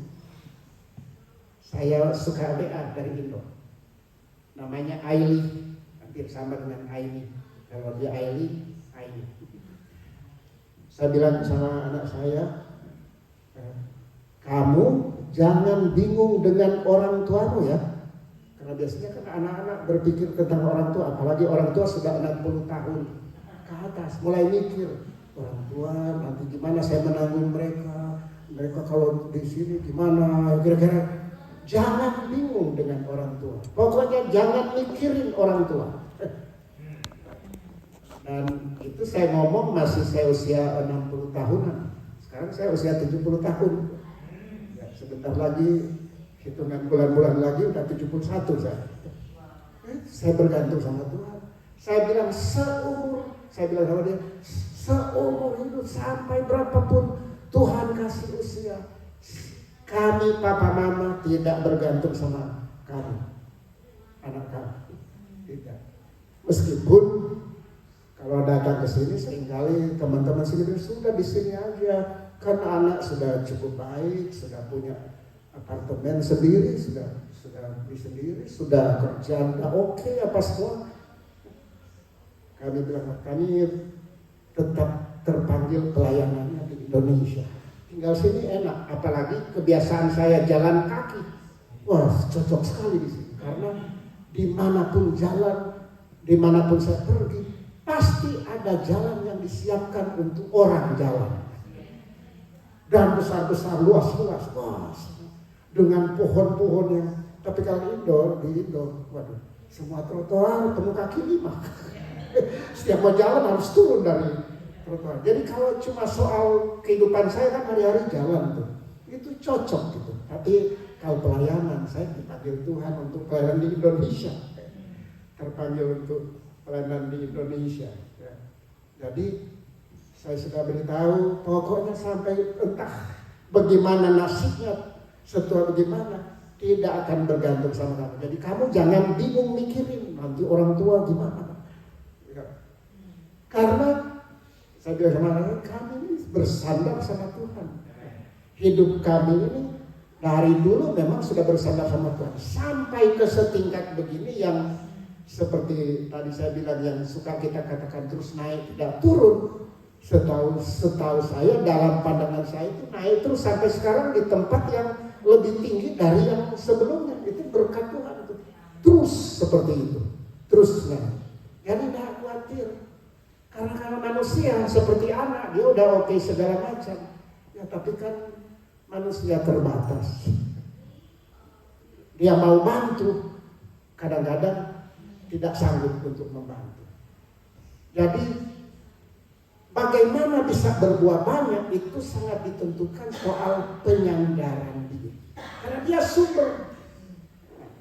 Saya suka WA dari Indo, namanya Aili, hampir sama dengan Aini. Kalau dia Aili, Aini. Saya bilang sama anak saya, kamu jangan bingung dengan orang tuamu ya. Karena biasanya kan anak-anak berpikir tentang orang tua, apalagi orang tua sudah 60 tahun ke atas, mulai mikir orang tua nanti gimana saya menanggung mereka kalau di sini gimana, kira-kira. Jangan bingung dengan orang tua. Pokoknya jangan mikirin orang tua. Dan itu saya ngomong masih saya usia 60 tahunan. Sekarang saya usia 70 tahun. Ya, sebentar lagi, hitungan bulan-bulan lagi udah 71 saya. Saya bergantung sama Tuhan. Saya bilang sama dia, seumur hidup sampai berapapun Tuhan kasih usia, kami papa mama tidak bergantung sama kamu, anak kamu, tidak. Meskipun kalau datang ke sini seringkali teman-teman sini sudah di sini aja, karena anak sudah cukup baik, sudah punya apartemen sendiri, sudah beli sendiri, sudah kerja, udah oke apa semua. Kami bilang kami tetap terpanggil pelayanannya di Indonesia. Tinggal sini enak, apalagi kebiasaan saya jalan kaki. Wah, cocok sekali di sini karena dimanapun jalan, dimanapun saya pergi, pasti ada jalan yang disiapkan untuk orang jalan. Dan besar-besar, luas-luas, dengan pohon-pohon yang. Tapi kalau di indoor, waduh, semua trotoar penuh kaki lima. Setiap mau jalan harus turun dari trotoar. Jadi kalau cuma soal kehidupan saya kan hari-hari jalan tuh, itu cocok gitu. Tapi kalau pelayanan, saya dipanggil Tuhan untuk pelayanan di Indonesia, terpanggil untuk pelayanan di Indonesia. Ya. Jadi saya sudah beritahu, pokoknya sampai entah bagaimana nasibnya, setelah bagaimana, tidak akan bergantung sama kamu. Jadi kamu jangan bingung mikirin nanti orang tua gimana. Ya. Karena saya bilang sama anak, kami ini bersandar sama Tuhan. Hidup kami ini dari dulu memang sudah bersandar sama Tuhan. Sampai ke setingkat begini yang seperti tadi saya bilang yang suka kita katakan terus naik tidak turun. Setahu saya dalam pandangan saya itu naik terus sampai sekarang di tempat yang lebih tinggi dari yang sebelumnya. Itu berkat Tuhan itu. Terus seperti itu. Terus naik. Jadi tidak khawatir. Karena manusia seperti anak, dia udah oke segala macam. Ya tapi kan manusia terbatas. Dia mau bantu, kadang-kadang tidak sanggup untuk membantu. Jadi bagaimana bisa berbuah banyak itu sangat ditentukan soal penyandaran diri. Karena dia sumber.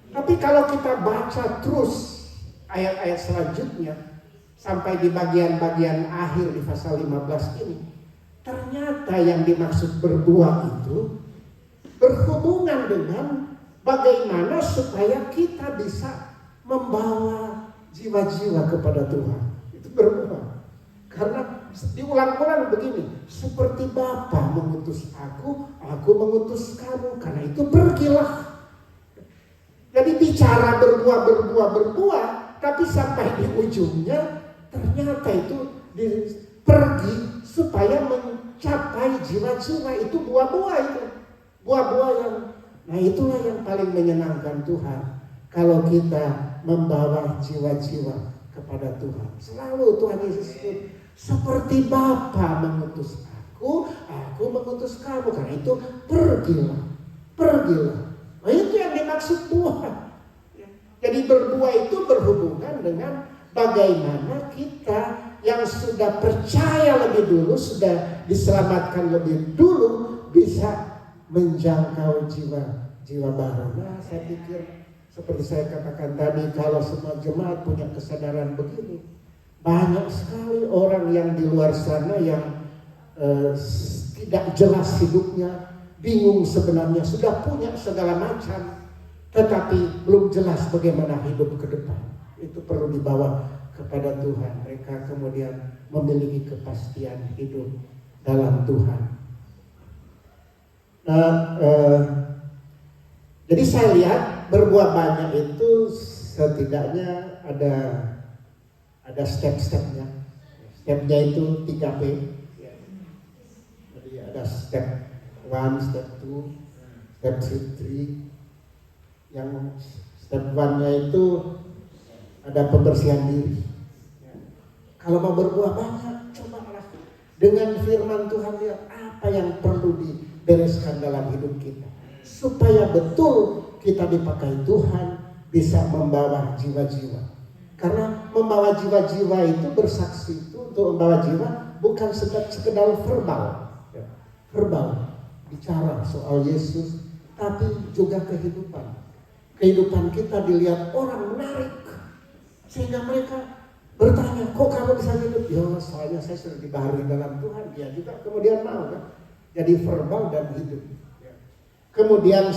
Tapi kalau kita baca terus ayat-ayat selanjutnya sampai di bagian-bagian akhir di pasal 15 ini, ternyata yang dimaksud berbuah itu berhubungan dengan bagaimana supaya kita bisa membawa jiwa-jiwa kepada Tuhan. Itu berbuah. Karena diulang-ulang begini, seperti Bapa mengutus aku mengutus kamu, karena itu pergilah. Jadi bicara berbuah, tapi sampai di ujungnya ternyata itu pergi supaya mencapai jiwa-jiwa, itu buah-buah itu. Buah-buah yang, nah itulah yang paling menyenangkan Tuhan. Kalau kita membawa jiwa-jiwa kepada Tuhan. Selalu Tuhan Yesus sebut, seperti Bapa mengutus aku mengutus kamu, karena itu pergilah. Nah itu yang dimaksud buah. Jadi berbuah itu berhubungan dengan bagaimana kita yang sudah percaya lebih dulu, sudah diselamatkan lebih dulu, bisa menjangkau jiwa baru. Nah saya pikir seperti saya katakan tadi, kalau semua jemaat punya kesadaran begini, banyak sekali orang yang di luar sana yang tidak jelas hidupnya, bingung sebenarnya, sudah punya segala macam, tetapi belum jelas bagaimana hidup ke depan. Itu perlu dibawa kepada Tuhan. Mereka kemudian memiliki kepastian hidup dalam Tuhan. Nah, jadi saya lihat berbuah banyak itu setidaknya ada step-stepnya. Stepnya itu 3P. Jadi ada step 1, step 2, step 3. Yang step 1-nya itu ada pembersihan diri. Kalau mau berbuah banyak, cobalah dengan firman Tuhan, lihat apa yang perlu dibereskan dalam hidup kita, supaya betul kita dipakai Tuhan, bisa membawa jiwa-jiwa. Karena membawa jiwa-jiwa itu, bersaksi itu, untuk membawa jiwa bukan sekedar verbal, bicara soal Yesus, tapi juga kehidupan kita dilihat orang menarik, sehingga mereka bertanya, kok kamu bisa hidup? Ya soalnya saya sudah dibaharui dalam Tuhan. Dia juga kemudian mau kan, jadi verbal dan hidup. Kemudian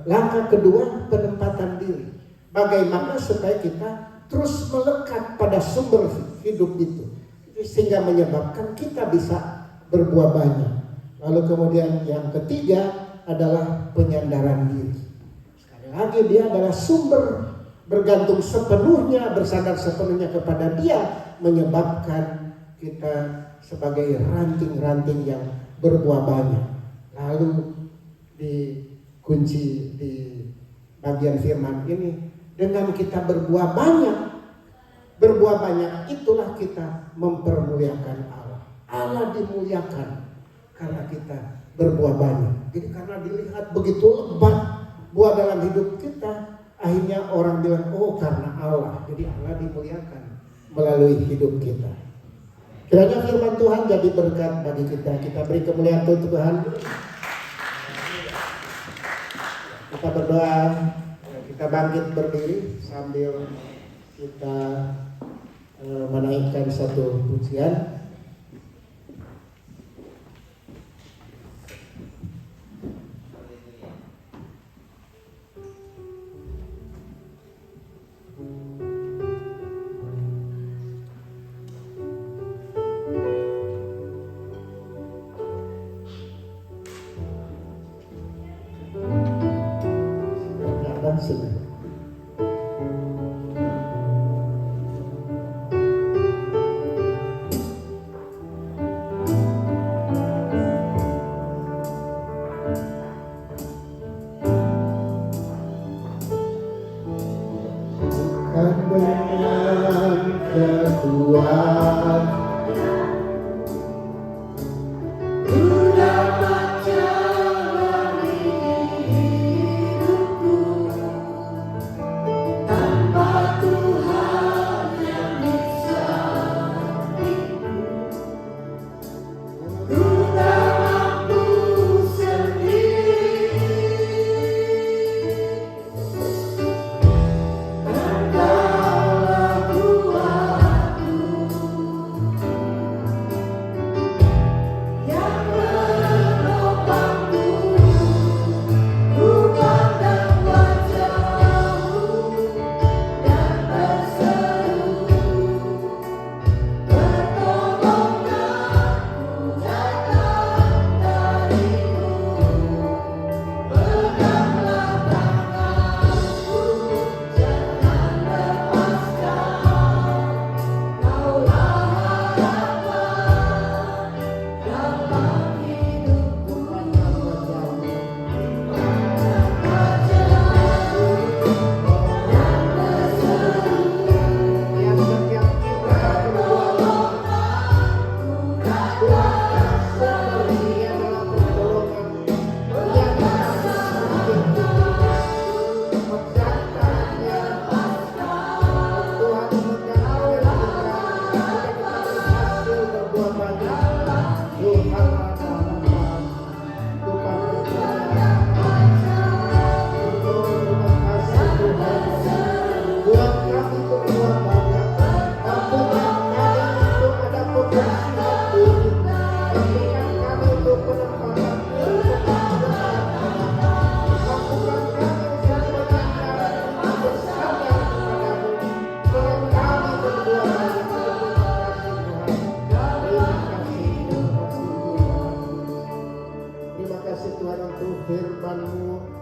langkah kedua, penempatan diri. Bagaimana supaya kita terus melekat pada sumber hidup itu, sehingga menyebabkan kita bisa berbuah banyak. Lalu kemudian yang ketiga adalah penyandaran diri. Sekali lagi, dia adalah sumber, bergantung sepenuhnya, bersandar sepenuhnya kepada Dia, menyebabkan kita sebagai ranting-ranting yang berbuah banyak. Lalu dikunci di bagian firman ini, dengan kita berbuah banyak itulah kita mempermuliakan Allah. Allah dimuliakan karena kita berbuah banyak. Jadi karena dilihat begitu lebat buah dalam hidup kita, akhirnya orang bilang, oh karena Allah. Jadi Allah dimuliakan melalui hidup kita. Kiranya firman Tuhan jadi berkat bagi kita. Kita beri kemuliaan untuk Tuhan. Kita berdoa. Kita bangkit berdiri sambil kita menaikkan satu pujian.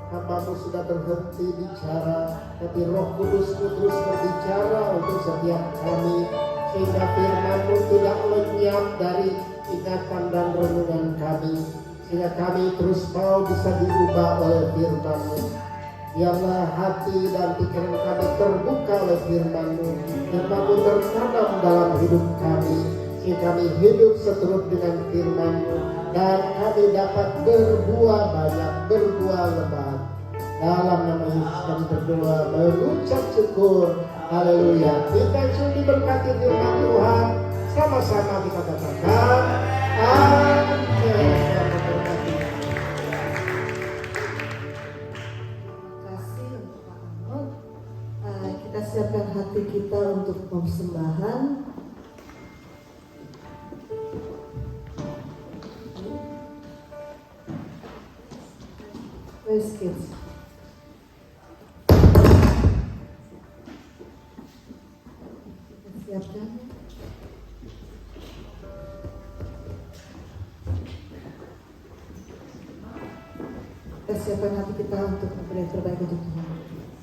Hambamu sudah berhenti bicara, tapi Roh Kudus-Mu terus berbicara untuk setiap kami, sehingga firman-Mu tidak lenyap dari ingatan dan renungan kami, sehingga kami terus mau bisa diubah oleh firman-Mu. Biarlah hati dan pikiran kami terbuka oleh firman-Mu. Firman-Mu tertanam dalam hidup kami, sehingga kami hidup seturut dengan firman-Mu, dan kami dapat berbuah banyak, berbuah lebat. Dalam nama Yesus kami berdoa, mengucap syukur. Haleluya. Kita sudah diberkati firman Tuhan. Sama-sama kita katakan amin. Kasih untuk Pak Arnold. Kita siapkan hati kita untuk persembahan. Praise kids. Kita siapkan. Kita siapkan hati kita untuk memberi yang terbaik untuk Tuhan.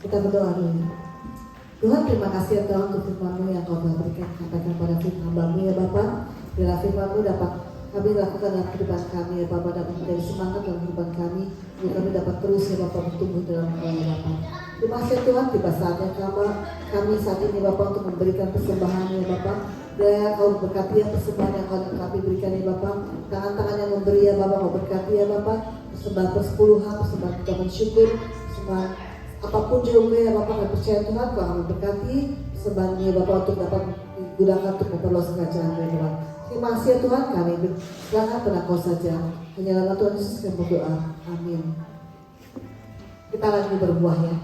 Kita berdoa dulu. Tuhan, terima kasih ya Tuhan untuk firman-Mu yang Kau telah berikan, sampaikan pada firman hamba-Mu ya Bapak. Bila firman-Mu dapat kami lakukan dalam kehidupan kami ya Bapak, dapat menjadi semangat dalam kehidupan kami, biar kami dapat terus ya Bapak bertumbuh dalam Kau ya Bapak. Terima kasih Tuhan, tiba saatnya kami saat ini Bapak untuk memberikan persembahan ya Bapak. Dan Kau berkati ya persembahan yang kami berikan ya Bapak. Tangan-tangan yang memberi ya Bapak, Kau berkati ya Bapak. Persembahan persepuluhan, persembahan kita bersyukur, persembahan apapun juga ya Bapak, kami percaya Tuhan Kau akan berkati persembahan ya Bapak untuk dapat digunakan untuk memperluas kerajaan ya Tuhan. Terima kasih ya Tuhan, kami silakan pada Kau saja. Hanya dalam Tuhan Yesus kami berdoa. Amin. Kita lagi berbuah ya.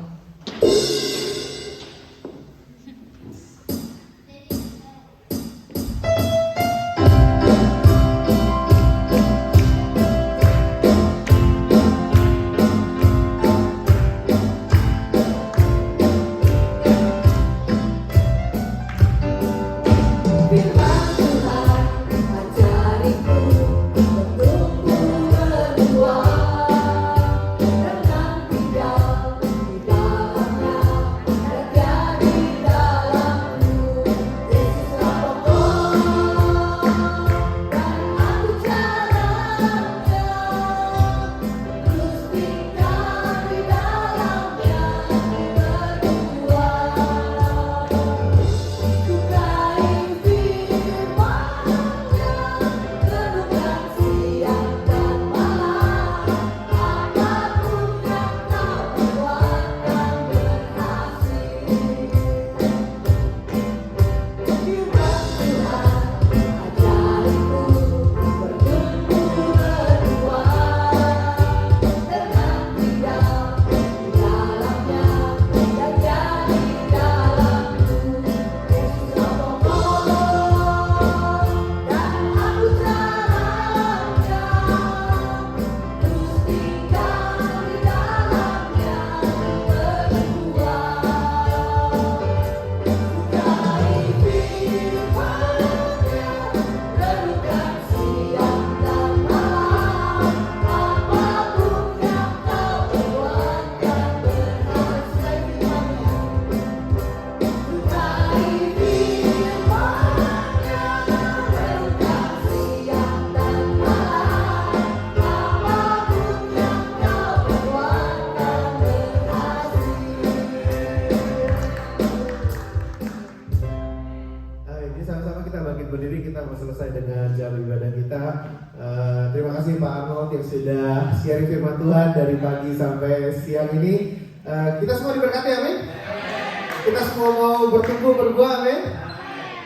Terima kasih Pak Arnold yang sudah sharing firman Tuhan dari pagi sampai siang ini. Kita semua diberkati, amin. Kita semua mau bertumbuh berbuah, amin.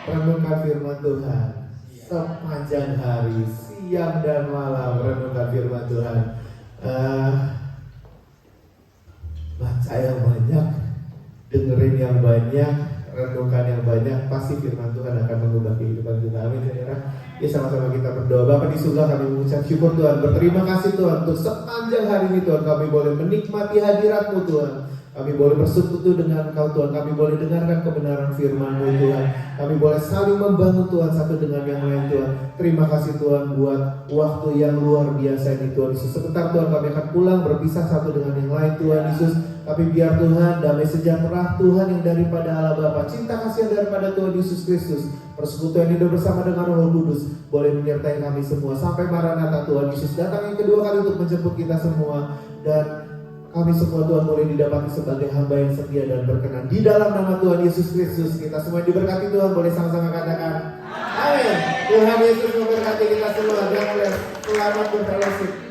Renungkan firman Tuhan sepanjang hari, siang dan malam. Renungkan firman Tuhan. Baca yang banyak, dengerin yang banyak, renungkan yang banyak, pasti firman Tuhan akan mengubah kehidupan kita. Amin, saudara. Ya, sama-sama kita berdoa. Bapa di surga, kami mengucap syukur Tuhan. Berterima kasih Tuhan untuk sepanjang hari ini Tuhan kami boleh menikmati hadirat-Mu Tuhan. Kami boleh bersekutu dengan Engkau Tuhan. Kami boleh dengarkan kebenaran firman-Mu Tuhan. Kami boleh saling membangun Tuhan satu dengan yang lain Tuhan. Terima kasih Tuhan buat waktu yang luar biasa ini Tuhan Yesus. Sebentar Tuhan kami akan pulang berpisah satu dengan yang lain Tuhan Yesus. Tapi biar Tuhan damai sejahtera Tuhan yang daripada Allah Bapa, cinta kasih yang daripada Tuhan Yesus Kristus, persekutuan hidup bersama dengan Roh Kudus boleh menyertai kami semua sampai Maranatha Tuhan Yesus datang yang kedua kali untuk menjemput kita semua. Dan kami semua Tuhan boleh didapati sebagai hamba yang setia dan berkenan. Di dalam nama Tuhan Yesus Kristus kita semua diberkati Tuhan. Boleh sama-sama katakan amin. Tuhan Yesus memberkati kita semua. Dan selamat berfellowship.